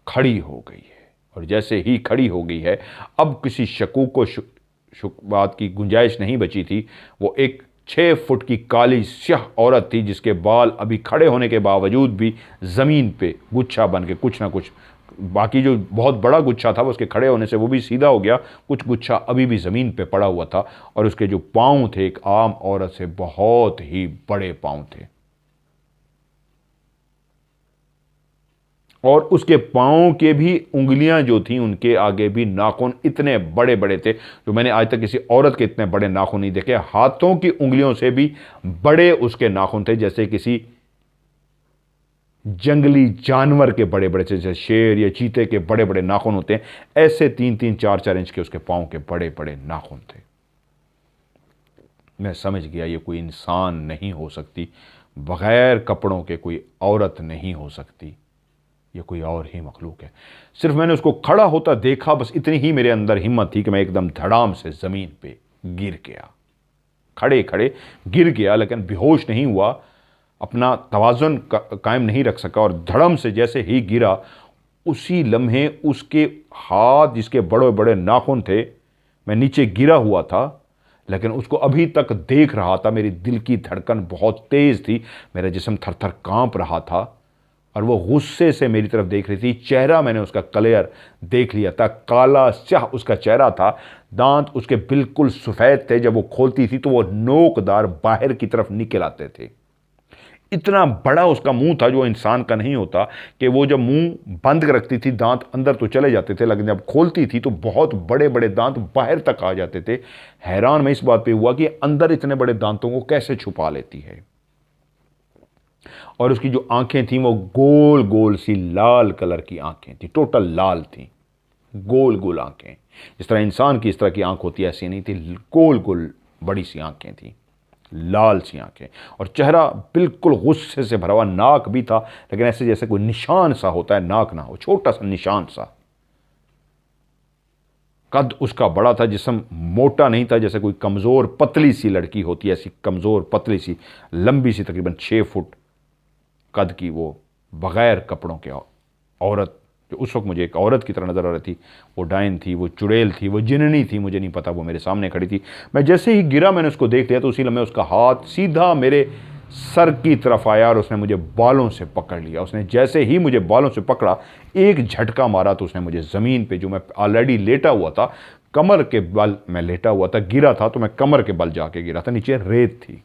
खड़ी हो गई है। और जैसे ही खड़ी हो गई है, अब किसी शकूक को बात की गुंजाइश नहीं बची थी। वो एक 6 फुट की काली स्याह औरत थी, जिसके बाल अभी खड़े होने के बावजूद भी जमीन पे गुच्छा बन के कुछ ना कुछ, बाकी जो बहुत बड़ा गुच्छा था वो उसके खड़े होने से वो भी सीधा हो गया, कुछ गुच्छा अभी भी ज़मीन पे पड़ा हुआ था। और उसके जो पाँव थे, एक आम औरत से बहुत ही बड़े पाँव थे। और उसके पाँव के भी उंगलियां जो थीं, उनके आगे भी नाखून इतने बड़े बड़े थे जो मैंने आज तक किसी औरत के इतने बड़े नाखून नहीं देखे। हाथों की उंगलियों से भी बड़े उसके नाखून थे, जैसे किसी जंगली जानवर के बड़े बड़े, जैसे शेर या चीते के बड़े बड़े नाखून होते हैं, ऐसे 3-3, 4-4 इंच के उसके पाँव के बड़े बड़े नाखून थे। मैं समझ गया ये कोई इंसान नहीं हो सकती, बगैर कपड़ों के कोई औरत नहीं हो सकती, ये कोई और ही मखलूक है। सिर्फ मैंने उसको खड़ा होता देखा, बस इतनी ही मेरे अंदर हिम्मत थी कि मैं एकदम धड़ाम से ज़मीन पे गिर गया, खड़े खड़े गिर गया, लेकिन बेहोश नहीं हुआ, अपना तवाज़ुन कायम नहीं रख सका। और धड़म से जैसे ही गिरा, उसी लम्हे उसके हाथ, जिसके बड़े बड़े नाखून थे, मैं नीचे गिरा हुआ था लेकिन उसको अभी तक देख रहा था। मेरी दिल की धड़कन बहुत तेज़ थी, मेरा जिस्म थर थर काँप रहा था और वो गुस्से से मेरी तरफ देख रही थी। चेहरा मैंने उसका क्लियर देख लिया था, काला स्याह उसका चेहरा था, दांत उसके बिल्कुल सफ़ेद थे, जब वो खोलती थी तो वो नोकदार बाहर की तरफ निकल आते थे। इतना बड़ा उसका मुंह था जो इंसान का नहीं होता, कि वो जब मुंह बंद रखती थी दांत अंदर तो चले जाते थे, लेकिन जब खोलती थी तो बहुत बड़े बड़े दांत बाहर तक आ जाते थे। हैरान मैं इस बात पे हुआ कि अंदर इतने बड़े दांतों को कैसे छुपा लेती है। और उसकी जो आंखें थीं वो गोल गोल सी लाल कलर की आंखें थी, टोटल लाल थी, गोल गोल आंखें, जिस तरह इंसान की इस तरह की आंख होती है ऐसी नहीं थी, गोल गोल बड़ी सी आंखें थी, लाल सी आंखें। और चेहरा बिल्कुल गुस्से से भरा हुआ, नाक भी था लेकिन ऐसे जैसे कोई निशान सा होता है, नाक ना हो, छोटा सा निशान सा। कद उसका बड़ा था, जिस्म मोटा नहीं था, जैसे कोई कमज़ोर पतली सी लड़की होती है, ऐसी कमज़ोर पतली सी लंबी सी, तकरीबन 6 फुट कद की वो बग़ैर कपड़ों के औरत, जो उस वक्त मुझे एक औरत की तरह नज़र आ रही थी। वो डायन थी, वो चुड़ैल थी, वो जिन्नी थी, मुझे नहीं पता, वो मेरे सामने खड़ी थी। मैं जैसे ही गिरा मैंने उसको देख लिया तो उसी लम्हे उसका हाथ सीधा मेरे सर की तरफ आया और उसने मुझे बालों से पकड़ लिया। उसने जैसे ही मुझे बालों से पकड़ा, एक झटका मारा तो उसने मुझे ज़मीन पे, जो मैं ऑलरेडी लेटा हुआ था, कमर के बल मैं लेटा हुआ था, गिरा था तो मैं कमर के बल जाके गिरा था, नीचे रेत थी।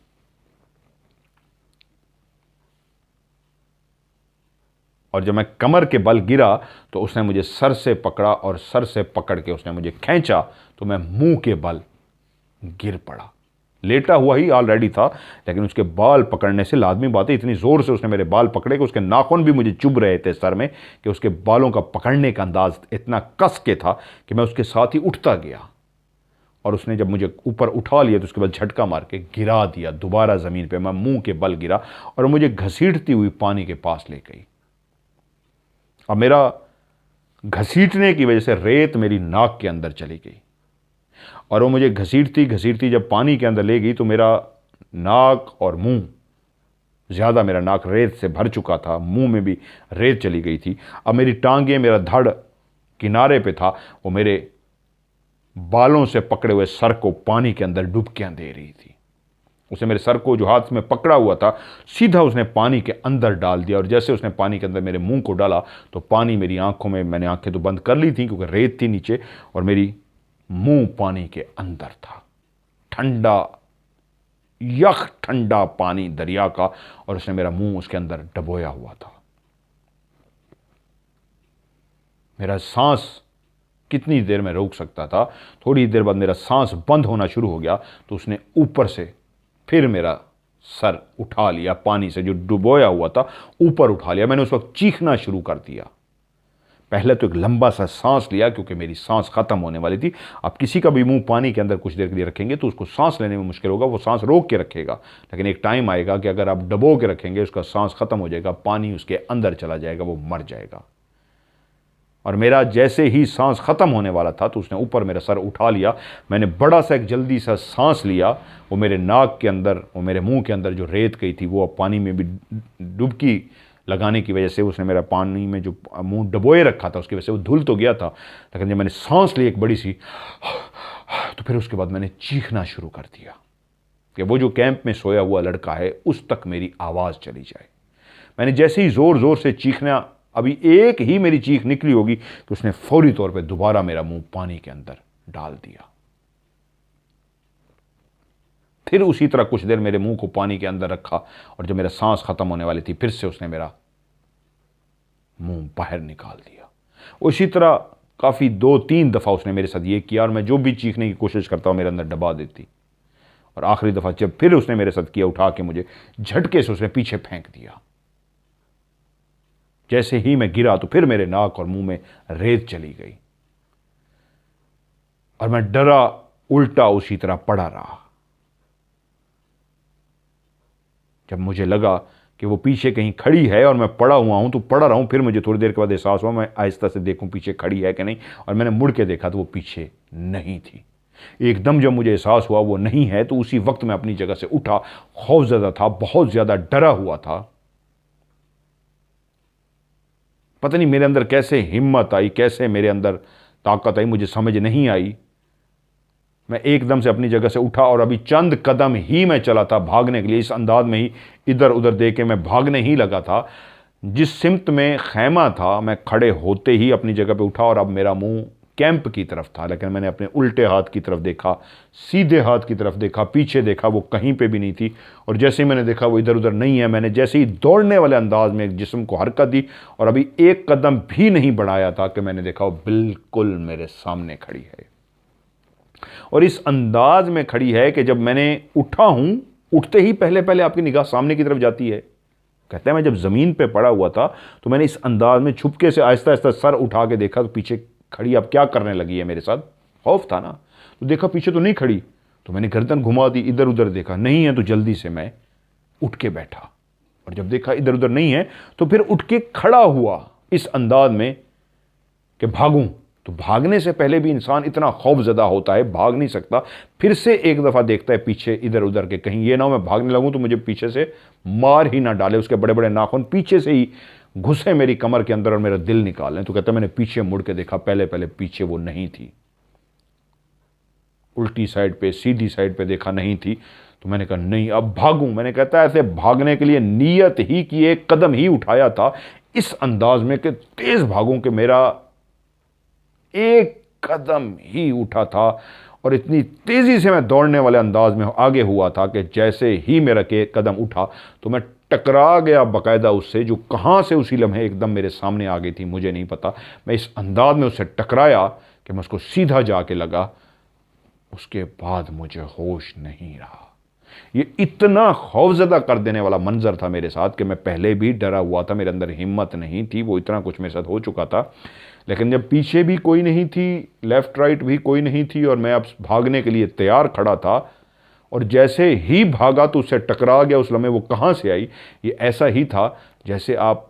और जब मैं कमर के बल गिरा तो उसने मुझे सर से पकड़ा और सर से पकड़ के उसने मुझे खींचा तो मैं मुंह के बल गिर पड़ा। लेटा हुआ ही ऑलरेडी था, लेकिन उसके बाल पकड़ने से, लाजमी बात है, इतनी ज़ोर से उसने मेरे बाल पकड़े कि उसके नाखून भी मुझे चुभ रहे थे सर में, कि उसके बालों का पकड़ने का अंदाज इतना कस के था कि मैं उसके साथ ही उठता गया। और उसने जब मुझे ऊपर उठा लिया तो उसके बाद झटका मार के गिरा दिया दोबारा ज़मीन पे। मैं मुंह के बल गिरा और मुझे घसीटती हुई पानी के पास ले गई। अब मेरा घसीटने की वजह से रेत मेरी नाक के अंदर चली गई और वो मुझे घसीटती घसीटती जब पानी के अंदर ले गई तो मेरा नाक और मुंह, ज़्यादा मेरा नाक रेत से भर चुका था, मुंह में भी रेत चली गई थी। अब मेरी टांगें, मेरा धड़ किनारे पे था, वो मेरे बालों से पकड़े हुए सर को पानी के अंदर डुबकियां दे रही थी। उसने मेरे सर को जो हाथ में पकड़ा हुआ था सीधा उसने पानी के अंदर डाल दिया और जैसे उसने पानी के अंदर मेरे मुंह को डाला तो पानी मेरी आंखों में, मैंने आंखें तो बंद कर ली थी क्योंकि रेत थी नीचे, और मेरी मुंह पानी के अंदर था। ठंडा, यख ठंडा पानी दरिया का, और उसने मेरा मुंह उसके अंदर डबोया हुआ था। मेरा सांस कितनी देर में रोक सकता था, थोड़ी देर बाद मेरा सांस बंद होना शुरू हो गया तो उसने ऊपर से फिर मेरा सर उठा लिया, पानी से जो डुबोया हुआ था ऊपर उठा लिया। मैंने उस वक्त चीखना शुरू कर दिया। पहले तो एक लंबा सा सांस लिया क्योंकि मेरी सांस खत्म होने वाली थी। आप किसी का भी मुंह पानी के अंदर कुछ देर के लिए रखेंगे तो उसको सांस लेने में मुश्किल होगा, वो सांस रोक के रखेगा, लेकिन एक टाइम आएगा कि अगर आप डबो के रखेंगे उसका सांस खत्म हो जाएगा, पानी उसके अंदर चला जाएगा, वो मर जाएगा। और मेरा जैसे ही सांस खत्म होने वाला था तो उसने ऊपर मेरा सर उठा लिया। मैंने बड़ा सा एक जल्दी सा सांस लिया, वो मेरे नाक के अंदर, वो मेरे मुंह के अंदर जो रेत गई थी वो अब पानी में भी डुबकी लगाने की वजह से उसने मेरा पानी में जो मुंह डबोए रखा था उसकी वजह से वो धुल तो गया था, लेकिन जब मैंने सांस ली एक बड़ी सी तो फिर उसके बाद मैंने चीखना शुरू कर दिया कि वो जो कैंप में सोया हुआ लड़का है उस तक मेरी आवाज़ चली जाए। मैंने जैसे ही ज़ोर ज़ोर से चीखना, अभी एक ही मेरी चीख निकली होगी कि उसने फौरी तौर पे दोबारा मेरा मुंह पानी के अंदर डाल दिया। फिर उसी तरह कुछ देर मेरे मुंह को पानी के अंदर रखा और जब मेरा सांस खत्म होने वाली थी फिर से उसने मेरा मुंह बाहर निकाल दिया। उसी तरह काफ़ी 2-3 दफ़ा उसने मेरे साथ ये किया और मैं जो भी चीखने की कोशिश करता हूँ मेरे अंदर दबा देती। और आखिरी दफ़ा जब फिर उसने मेरे साथ किया, उठा के मुझे झटके से उसने पीछे फेंक दिया। जैसे ही मैं गिरा तो फिर मेरे नाक और मुंह में रेत चली गई और मैं डरा उल्टा उसी तरह पड़ा रहा। जब मुझे लगा कि वो पीछे कहीं खड़ी है और मैं पड़ा हुआ हूं तो पड़ा रहा हूं, फिर मुझे थोड़ी देर के बाद एहसास हुआ, मैं आहिस्ता से देखूं पीछे खड़ी है कि नहीं, और मैंने मुड़ के देखा तो वो पीछे नहीं थी। एकदम जब मुझे एहसास हुआ वो नहीं है तो उसी वक्त मैं अपनी जगह से उठा। खौफजदा था, बहुत ज्यादा डरा हुआ था। पता नहीं मेरे अंदर कैसे हिम्मत आई, कैसे मेरे अंदर ताकत आई, मुझे समझ नहीं आई। मैं एकदम से अपनी जगह से उठा और अभी चंद कदम ही मैं चला था भागने के लिए, इस अंदाज में ही इधर उधर देख के मैं भागने ही लगा था। जिस सिमत में खैमा था मैं खड़े होते ही अपनी जगह पे उठा और अब मेरा मुंह कैंप की तरफ था, लेकिन मैंने अपने उल्टे हाथ की तरफ देखा, सीधे हाथ की तरफ देखा, पीछे देखा, वो कहीं पे भी नहीं थी। और जैसे ही मैंने देखा वो इधर उधर नहीं है, मैंने जैसे ही दौड़ने वाले अंदाज में जिस्म को हरकत दी और अभी एक कदम भी नहीं बढ़ाया था कि मैंने देखा वो बिल्कुल मेरे सामने खड़ी है। और इस अंदाज में खड़ी है कि जब मैंने उठा हूं, उठते ही पहले पहले आपकी निगाह सामने की तरफ जाती है। कहते हैं मैं जब जमीन पे पड़ा हुआ था तो मैंने इस अंदाज में छुपके से आहिस्ता आहिस्ता सर उठा के देखा तो पीछे खड़ी अब क्या करने लगी है मेरे साथ। खौफ था ना, तो देखा पीछे तो नहीं खड़ी, तो मैंने गर्दन घुमा दी, इधर उधर देखा नहीं है तो जल्दी से मैं उठ के बैठा और जब देखा इधर उधर नहीं है तो फिर उठ के खड़ा हुआ इस अंदाज में कि भागूं। तो भागने से पहले भी इंसान इतना खौफजदा होता है, भाग नहीं सकता। फिर से एक दफ़ा देखता है पीछे इधर उधर के, कहीं ये ना हो मैं भागने लगूं तो मुझे पीछे से मार ही ना डाले, उसके बड़े बड़े नाखून पीछे से ही घुसे मेरी कमर के अंदर और मेरा दिल निकालें। तो कहता मैंने पीछे मुड़ के देखा, पहले पहले पीछे वो नहीं थी, उल्टी साइड पे सीधी साइड पे देखा नहीं थी। तो मैंने कहा नहीं अब भागूं। मैंने कहता ऐसे भागने के लिए नीयत ही की, एक कदम ही उठाया था इस अंदाज में कि तेज भागूं कि मेरा एक कदम ही उठा था और इतनी तेजी से मैं दौड़ने वाले अंदाज में आगे हुआ था कि जैसे ही मेरा के कदम उठा तो मैं टकरा गया बाकायदा उससे, जो कहाँ से उसी लम्हे एकदम मेरे सामने आ गई थी मुझे नहीं पता। मैं इस अंदाज में उससे टकराया कि मैं उसको सीधा जाके लगा। उसके बाद मुझे होश नहीं रहा। ये इतना खौफजदा कर देने वाला मंजर था मेरे साथ कि मैं पहले भी डरा हुआ था, मेरे अंदर हिम्मत नहीं थी, वो इतना कुछ मेरे साथ हो चुका था। लेकिन जब पीछे भी कोई नहीं थी, लेफ्ट राइट भी कोई नहीं थी, और मैं अब भागने के लिए तैयार खड़ा था, और जैसे ही भागा तो उससे टकरा गया। उस लम्हे वो कहाँ से आई, ये ऐसा ही था जैसे आप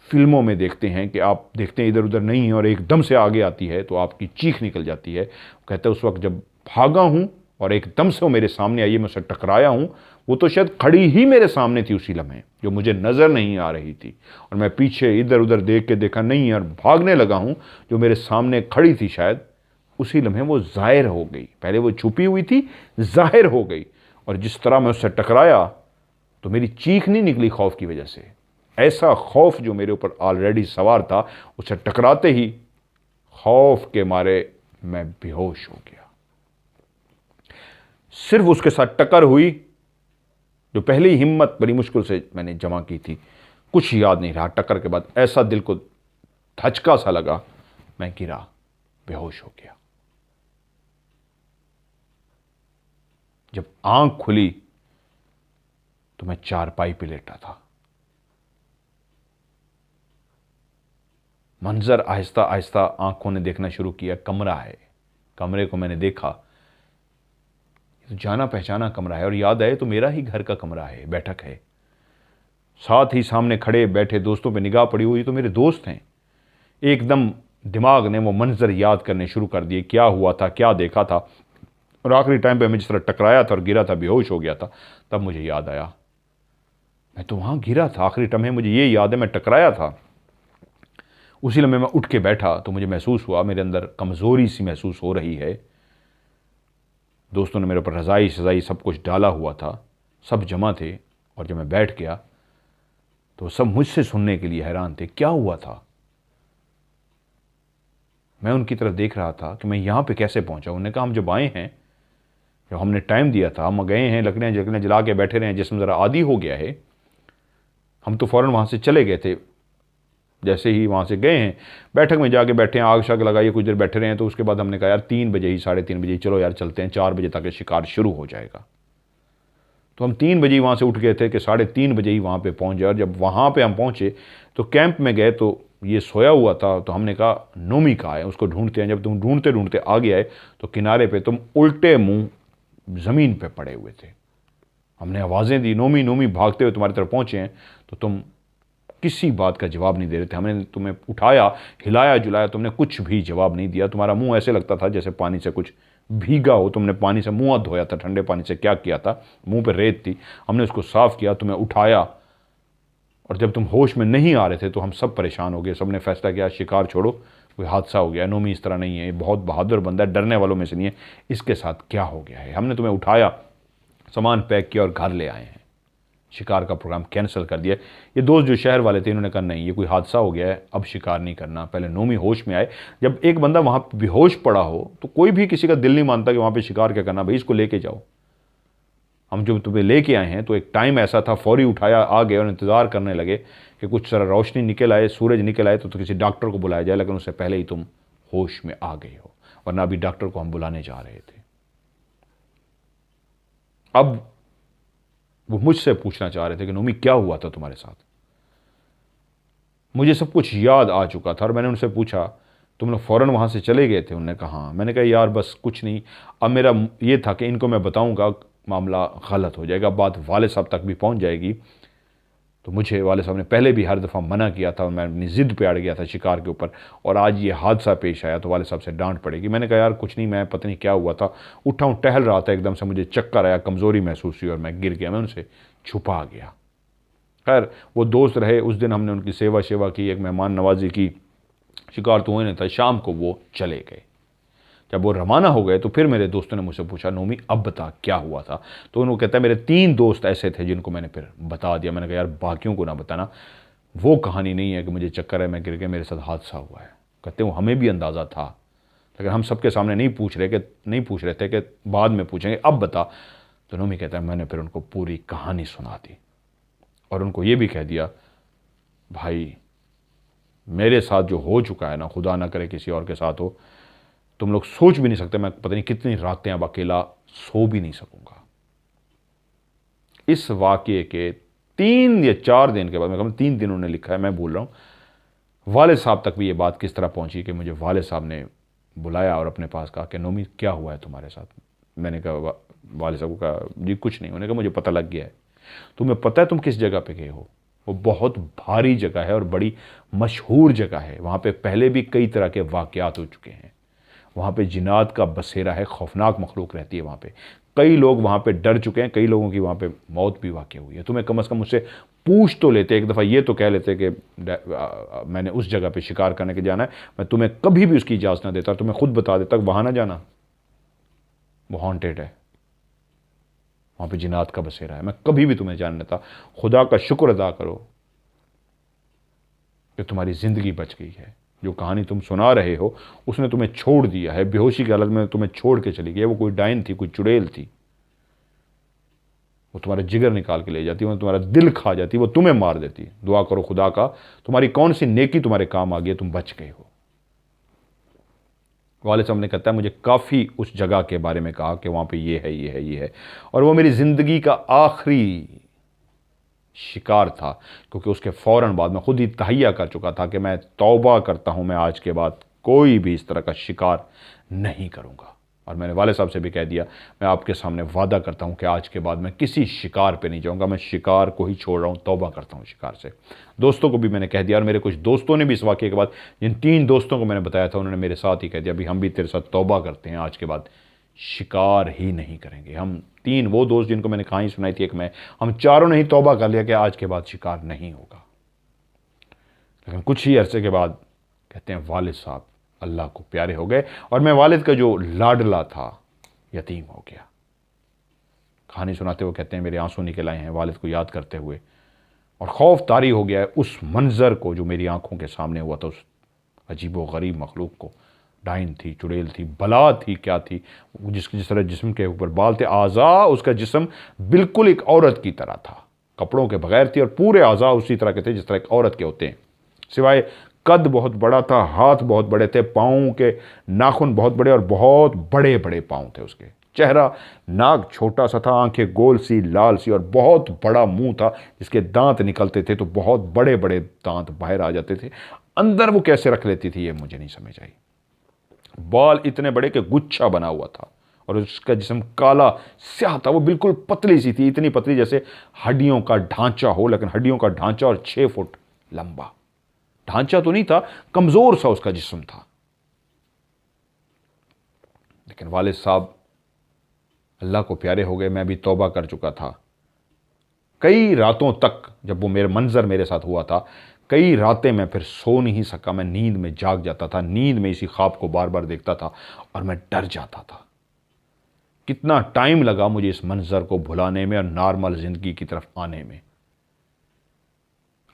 फिल्मों में देखते हैं कि आप देखते हैं इधर उधर नहीं है और एकदम से आगे आती है तो आपकी चीख निकल जाती है। कहते हैं उस वक्त जब भागा हूँ और एकदम से वो मेरे सामने आई, मैं उससे टकराया हूँ, वो तो शायद खड़ी ही मेरे सामने थी उसी लम्हे, जो मुझे नज़र नहीं आ रही थी। और मैं पीछे इधर उधर देख के देखा नहीं है और भागने लगा हूँ। जो मेरे सामने खड़ी थी शायद उसी लम्हे वो ज़ाहिर हो गई। पहले वो छुपी हुई थी, ज़ाहिर हो गई। और जिस तरह मैं उससे टकराया तो मेरी चीख नहीं निकली खौफ की वजह से। ऐसा खौफ जो मेरे ऊपर ऑलरेडी सवार था, उससे टकराते ही खौफ के मारे मैं बेहोश हो गया। सिर्फ उसके साथ टक्कर हुई, जो पहले ही हिम्मत बड़ी मुश्किल से मैंने जमा की थी, कुछ याद नहीं रहा। टक्कर के बाद ऐसा दिल को धचका सा लगा, मैं गिरा, बेहोश हो गया। जब आंख खुली तो मैं चारपाई पे लेटा था। मंजर आहिस्ता आहिस्ता आंखों ने देखना शुरू किया। कमरा है, कमरे को मैंने देखा, तो जाना पहचाना कमरा है, और याद आए तो मेरा ही घर का कमरा है, बैठक है। साथ ही सामने खड़े बैठे दोस्तों पे निगाह पड़ी हुई, तो मेरे दोस्त हैं। एकदम दिमाग ने वो मंजर याद करने शुरू कर दिए, क्या हुआ था, क्या देखा था। और आखिरी टाइम पे मैं जिस तरह टकराया था और गिरा था, बेहोश हो गया था, तब मुझे याद आया मैं तो वहाँ गिरा था। आखिरी लम्हे मुझे ये याद है मैं टकराया था। उसी लम्हे मैं उठ के बैठा तो मुझे महसूस हुआ मेरे अंदर कमज़ोरी सी महसूस हो रही है। दोस्तों ने मेरे ऊपर रज़ाई सज़ाई सब कुछ डाला हुआ था, सब जमा थे, और जब मैं बैठ गया तो सब मुझसे सुनने के लिए हैरान थे, क्या हुआ था। मैं उनकी तरफ देख रहा था कि मैं यहाँ पे कैसे पहुँचा। उन्होंने कहा हम जब आए हैं, जब हमने टाइम दिया था, हम गए हैं, लकड़ियाँ जला के बैठे रहे हैं, जिसमें ज़रा आदी हो गया है, हम तो फ़ौरन वहाँ से चले गए थे। जैसे ही वहाँ से गए हैं, बैठक में जाके बैठे हैं, आग शाग लगाइए, कुछ देर बैठे रहे हैं। तो उसके बाद हमने कहा यार 3 बजे ही, 3:30 बजे ही चलो यार चलते हैं, 4 बजे तक शिकार शुरू हो जाएगा। तो हम 3 बजे ही वहाँ से उठ गए थे कि 3:30 बजे ही वहाँ पे पहुँच जाए। और जब वहाँ पे हम पहुँचे तो कैंप में गए तो ये सोया हुआ था। तो हमने कहा नोमी कहाँ है, उसको ढूंढते हैं। जब तुम ढूंढते ढूंढते आगे आए तो किनारे पे तुम उल्टे मुँह ज़मीन पे पड़े हुए थे। हमने आवाज़ें दी, नोमी नोमी, भागते हुए तुम्हारी तरफ पहुँचे हैं, तो तुम किसी बात का जवाब नहीं दे रहे थे। हमने तुम्हें उठाया, हिलाया जुलाया, तुमने कुछ भी जवाब नहीं दिया। तुम्हारा मुंह ऐसे लगता था जैसे पानी से कुछ भीगा हो, तुमने पानी से मुंह धोया था, ठंडे पानी से क्या किया था, मुंह पे रेत थी, हमने उसको साफ किया, तुम्हें उठाया। और जब तुम होश में नहीं आ रहे थे तो हम सब परेशान हो गए। सब ने फैसला किया शिकार छोड़ो, कोई हादसा हो गया, नोमी इस तरह नहीं है, ये बहुत बहादुर बंदा है, डरने वालों में से नहीं है, इसके साथ क्या हो गया है। हमने तुम्हें उठाया, सामान पैक किया और घर ले आए हैं। शिकार का प्रोग्राम कैंसिल कर दिया। ये दोस्त जो शहर वाले थे इन्होंने कहा नहीं, ये कोई हादसा हो गया है, अब शिकार नहीं करना, पहले नोमी होश में आए। जब एक बंदा वहाँ बेहोश पड़ा हो तो कोई भी किसी का दिल नहीं मानता कि वहाँ पे शिकार क्या करना, भाई इसको लेके जाओ। हम जो तुम्हें लेके आए हैं तो एक टाइम ऐसा था, फौरी उठाया, आ गए और इंतज़ार करने लगे कि कुछ सारा रोशनी निकल आए, सूरज निकल आए तो किसी डॉक्टर को बुलाया जाए। लेकिन उससे पहले ही तुम होश में आ गए हो, वरना अभी डॉक्टर को हम बुलाने जा रहे थे। अब वो मुझसे पूछना चाह रहे थे कि नोमी क्या हुआ था तुम्हारे साथ। मुझे सब कुछ याद आ चुका था और मैंने उनसे पूछा तुम लोग फ़ौरन वहाँ से चले गए थे। उन्होंने कहा हाँ। मैंने कहा यार बस कुछ नहीं, अब मेरा ये था कि इनको मैं बताऊँगा मामला गलत हो जाएगा, बात वाले साहब तक भी पहुँच जाएगी। तो मुझे वाले साहब ने पहले भी हर दफ़ा मना किया था, मैं अपनी ज़िद पे अड़ गया था शिकार के ऊपर, और आज ये हादसा पेश आया तो वाले साहब से डांट पड़ेगी। मैंने कहा यार कुछ नहीं, मैं पता नहीं क्या हुआ था, उठा हूँ, टहल रहा था, एकदम से मुझे चक्कर आया, कमज़ोरी महसूस हुई और मैं गिर गया, मैं उनसे छुपा गया। खैर वो दोस्त रहे, उस दिन हमने उनकी सेवा की, एक मेहमान नवाजी की। शिकार तो नहीं था, शाम को वो चले गए। जब वो रवाना हो गए तो फिर मेरे दोस्तों ने मुझसे पूछा नोमी अब बता क्या हुआ था। तो उन्होंने कहता है मेरे 3 दोस्त ऐसे थे जिनको मैंने फिर बता दिया। मैंने कहा यार बाकियों को ना बताना, वो कहानी नहीं है कि मुझे चक्कर है, मैं गिर गया, मेरे साथ हादसा हुआ है। कहते वो हमें भी अंदाज़ा था, लेकिन हम सबके सामने नहीं पूछ रहे थे कि बाद में पूछेंगे, अब बता। तो नोमी कहता है मैंने फिर उनको पूरी कहानी सुना दी। और उनको ये भी कह दिया, भाई मेरे साथ जो हो चुका है ना, खुदा ना करे किसी और के साथ हो, तुम लोग सोच भी नहीं सकते, मैं पता नहीं कितनी रातें अब अकेला सो भी नहीं सकूंगा। इस वाक़े के 3 या 4 दिन के बाद, मैं 3 दिन उन्होंने लिखा है, मैं भूल रहा हूँ, वालिद साहब तक भी ये बात किस तरह पहुंची कि मुझे वालिद साहब ने बुलाया और अपने पास कहा कि नोमी क्या हुआ है तुम्हारे साथ। मैंने कहा, वालिद साहब को कहा, जी कुछ नहीं। उन्होंने कहा, मुझे पता लग गया है, तुम्हें पता है तुम किस जगह पे गए हो? वो बहुत भारी जगह है और बड़ी मशहूर जगह है, वहाँ पे पहले भी कई तरह के वाक़यात हो चुके हैं। वहाँ पे जिन्नात का बसेरा है, खौफनाक मखलूक रहती है वहाँ पे, कई लोग वहाँ पे डर चुके हैं, कई लोगों की वहाँ पे मौत भी वाक़ हुई है। तुम्हें कम से कम मुझसे पूछ तो लेते, एक दफ़ा ये तो कह लेते कि मैंने उस जगह पे शिकार करने के जाना है, मैं तुम्हें कभी भी उसकी इजाज़त ना देता, तुम्हें खुद बता देता वहाँ ना जाना, वो हॉन्टेड है, वहाँ पे जिन्नात का बसेरा है, मैं कभी भी तुम्हें जान देता। खुदा का शुक्र अदा करो कि तुम्हारी ज़िंदगी बच गई है। जो कहानी तुम सुना रहे हो उसने तुम्हें छोड़ दिया है, बेहोशी की हालत में तुम्हें छोड़ के चली गई। वो कोई डायन थी, कोई चुड़ैल थी, वो तुम्हारा जिगर निकाल के ले जाती, वो तुम्हारा दिल खा जाती, वो तुम्हें मार देती। दुआ करो खुदा का, तुम्हारी कौन सी नेकी तुम्हारे काम आ गई, तुम बच गए हो। वालिद साहब ने कहता है, मुझे काफ़ी उस जगह के बारे में कहा कि वहाँ पे ये है, ये है, ये है, और वो मेरी ज़िंदगी का आखिरी शिकार था, क्योंकि उसके फ़ौरन बाद मैं खुद ही तहैया कर चुका था कि मैं तौबा करता हूँ, मैं आज के बाद कोई भी इस तरह का शिकार नहीं करूँगा। और मैंने वाले साहब से भी कह दिया, मैं आपके सामने वादा करता हूँ कि आज के बाद मैं किसी शिकार पे नहीं जाऊँगा, मैं शिकार को ही छोड़ रहा हूँ, तौबा करता हूँ शिकार से। दोस्तों को भी मैंने कह दिया, और मेरे कुछ दोस्तों ने भी इस वाक़े के बाद, जिन 3 दोस्तों को मैंने बताया था, उन्होंने मेरे साथ ही कह दिया, अभी हम भी तेरे साथ तौबा करते हैं, आज के बाद शिकार ही नहीं करेंगे। हम 3 वो दोस्त जिनको मैंने कहानी सुनाई थी, एक मैं, हम चारों ने ही तौबा कर लिया कि आज के बाद शिकार नहीं होगा। लेकिन कुछ ही अरसे के बाद कहते हैं वालिद साहब अल्लाह को प्यारे हो गए, और मैं वालिद का जो लाडला था यतीम हो गया। कहानी सुनाते हुए कहते हैं, मेरे आंसू निकल आए हैं वालिद को याद करते हुए, और खौफ तारी हो गया है उस मंजर को जो मेरी आंखों के सामने हुआ था, उस अजीबो गरीब मखलूक को। डाइन थी, चुड़ैल थी, बला थी, क्या थी, जिस तरह जिस्म के ऊपर बाल थे, आज़ा उसका जिस्म बिल्कुल एक औरत की तरह था, कपड़ों के बगैर थी, और पूरे आज़ा उसी तरह के थे जिस तरह एक औरत के होते हैं, सिवाय कद बहुत बड़ा था, हाथ बहुत बड़े थे, पाँव के नाखून बहुत बड़े, और बहुत बड़े बड़े पाँव थे उसके। चेहरा नाक छोटा सा था, आंखें गोल सी, लाल सी, और बहुत बड़ा मुंह था जिसके दांत निकलते थे तो बहुत बड़े बड़े दांत बाहर आ जाते थे। अंदर वो कैसे रख लेती थी ये मुझे नहीं समझ आई। बाल इतने बड़े कि गुच्छा बना हुआ था, और उसका जिस्म काला स्याह था, वो बिल्कुल पतली सी थी, इतनी पतली जैसे हड्डियों का ढांचा हो, लेकिन हड्डियों का ढांचा और 6 फुट लंबा। ढांचा तो नहीं था, कमजोर सा उसका जिस्म था। लेकिन वालिद साहब अल्लाह को प्यारे हो गए, मैं भी तौबा कर चुका था। कई रातों तक जब वो मेरे मंजर मेरे साथ हुआ था, कई रातें मैं फिर सो नहीं सका, मैं नींद में जाग जाता था, नींद में इसी ख्वाब को बार बार देखता था, और मैं डर जाता था। कितना टाइम लगा मुझे इस मंजर को भुलाने में और नॉर्मल जिंदगी की तरफ आने में।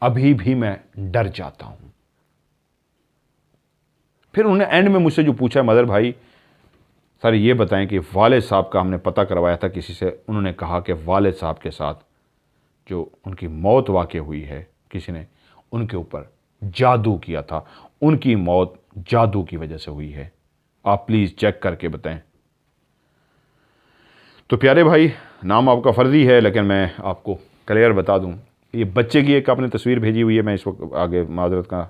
अभी भी मैं डर जाता हूं। फिर उन्होंने एंड में मुझसे जो पूछा, मदर भाई सर ये बताएं कि वालिद साहब का हमने पता करवाया था किसी से, उन्होंने कहा कि वालिद साहब के साथ जो उनकी मौत वाक़ हुई है, किसी ने उनके ऊपर जादू किया था, उनकी मौत जादू की वजह से हुई है, आप प्लीज़ चेक करके बताएं। तो प्यारे भाई, नाम आपका फ़र्जी है, लेकिन मैं आपको क्लियर बता दूं, ये बच्चे की एक आपने तस्वीर भेजी हुई है, मैं इस वक्त आगे माजरत का,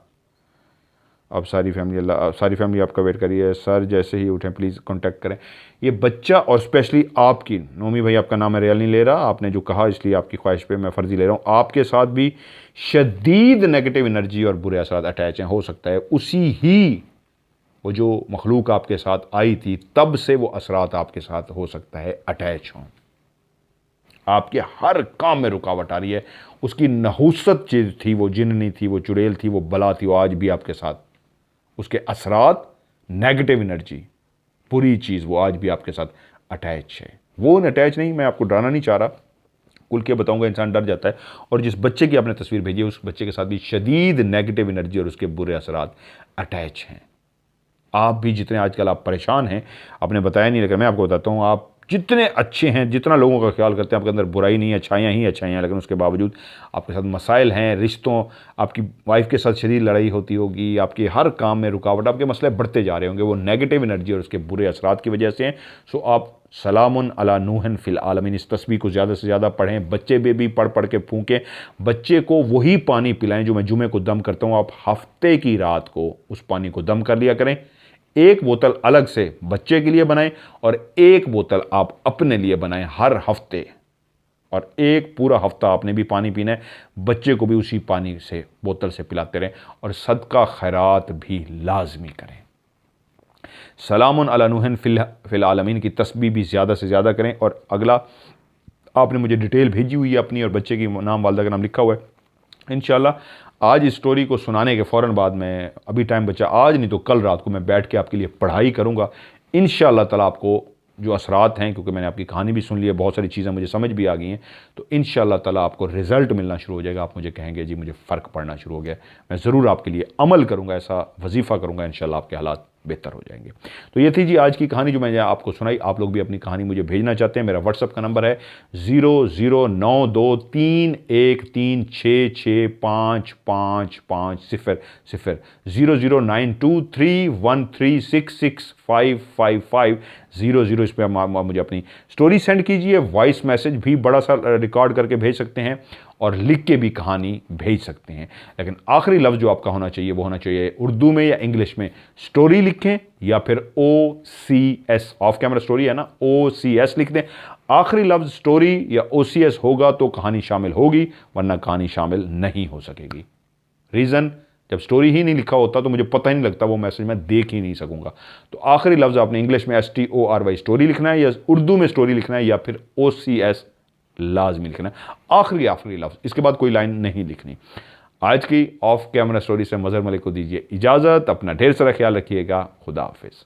अब सारी फैमिली आपका वेट करिए सर, जैसे ही उठें प्लीज़ कांटेक्ट करें। ये बच्चा, और स्पेशली आपकी, नोमी भाई आपका नाम मैं रियल नहीं ले रहा, आपने जो कहा इसलिए आपकी ख्वाहिश पे मैं फ़र्ज़ी ले रहा हूँ, आपके साथ भी शदीद नेगेटिव एनर्जी और बुरे असरात अटैच हैं। हो सकता है उसी ही वो जो मखलूक आपके साथ आई थी तब से वो असरात आपके साथ हो सकता है अटैच हों। आपके हर काम में रुकावट आ रही है। उसकी नहुसत चीज़ थी, वो जिन्नी थी, वो चुड़ैल थी, वो बला थी, वो आज भी आपके साथ, उसके असरात, नेगेटिव एनर्जी, बुरी चीज़, वो आज भी आपके साथ अटैच है। वो अटैच नहीं, मैं आपको डराना नहीं चाह रहा, खुल के बताऊंगा, इंसान डर जाता है। और जिस बच्चे की आपने तस्वीर भेजी है, उस बच्चे के साथ भी शदीद नेगेटिव एनर्जी और उसके बुरे असरात अटैच हैं। आप भी जितने आजकल आप परेशान हैं, आपने बताया नहीं, लेकिन मैं आपको बताता हूँ, आप जितने अच्छे हैं, जितना लोगों का ख्याल करते हैं, आपके अंदर बुराई नहीं है, अच्छाइयाँ ही अच्छाइयाँ हैं, लेकिन उसके बावजूद आपके साथ मसाइल हैं, रिश्तों, आपकी वाइफ के साथ शदीद लड़ाई होती होगी, आपके हर काम में रुकावट, आपके मसले बढ़ते जा रहे होंगे, वो नेगेटिव एनर्जी और उसके बुरे असरात की वजह से हैं। सो आप सलामुन अला नूहन फिल आलमीन इस तस्बीह को ज़्यादा से ज़्यादा पढ़ें, बच्चे भी पढ़ पढ़ के फूकें, बच्चे को वही पानी पिलाएं जो मैं जुमे को दम करता हूँ। आप हफ्ते की रात को उस पानी को दम कर लिया करें, एक बोतल अलग से बच्चे के लिए बनाएं और एक बोतल आप अपने लिए बनाएं हर हफ्ते, और एक पूरा हफ्ता आपने भी पानी पीना है, बच्चे को भी उसी पानी से बोतल से पिलाते रहें, और सदका खैरात भी लाजमी करें। सलामुन अला नूहन फिल आलमीन की तस्बीह भी ज़्यादा से ज़्यादा करें। और अगला, आपने मुझे डिटेल भेजी हुई है अपनी और बच्चे की नाम, वालदा का नाम लिखा हुआ है। इंशाल्लाह आज इस स्टोरी को सुनाने के फ़ौरन बाद में, अभी टाइम बचा, आज नहीं तो कल रात को मैं बैठ के आपके लिए पढ़ाई करूँगा इंशाल्लाह ताला। आपको जो असरात हैं, क्योंकि मैंने आपकी कहानी भी सुन ली है, बहुत सारी चीज़ें मुझे समझ भी आ गई हैं, तो इंशाल्लाह ताला आपको रिज़ल्ट मिलना शुरू हो जाएगा। आप मुझे कहेंगे जी मुझे फ़र्क पड़ना शुरू हो गया। मैं ज़रूर आपके लिए अमल करूँगा, ऐसा वजीफ़ा करूँगा, इंशाल्लाह आपके हालात बेहतर हो जाएंगे। तो ये थी जी आज की कहानी जो मैंने आपको सुनाई। आप लोग भी अपनी कहानी मुझे भेजना चाहते हैं, मेरा व्हाट्सअप का नंबर है 009231665550, 009231366555 00। इस पर आप मुझे अपनी स्टोरी सेंड कीजिए, वॉइस मैसेज भी बड़ा सा रिकॉर्ड करके भेज सकते हैं, और लिख के भी कहानी भेज सकते हैं। लेकिन आखिरी लफ्ज़ जो आपका होना चाहिए वो होना चाहिए उर्दू में या इंग्लिश में। स्टोरी लिखें या फिर OCS, ऑफ कैमरा स्टोरी है ना, OCS लिख दें। आखिरी लफ्ज़ स्टोरी या OCS होगा तो कहानी शामिल होगी, वरना कहानी शामिल नहीं हो सकेगी। रीज़न, जब स्टोरी ही नहीं लिखा होता तो मुझे पता ही नहीं लगता, वो मैसेज मैं देख ही नहीं सकूंगा। तो आखिरी लफ्ज़ आपने इंग्लिश में STORY स्टोरी लिखना है, या उर्दू में स्टोरी लिखना है, या फिर OCS लाजमी लिखना है, आखिरी लफ्ज़, इसके बाद कोई लाइन नहीं लिखनी। आज की ऑफ कैमरा स्टोरी से मज़हर मलिक को दीजिए इजाज़त। अपना ढेर सारा ख्याल रखिएगा। खुदा हाफिज़।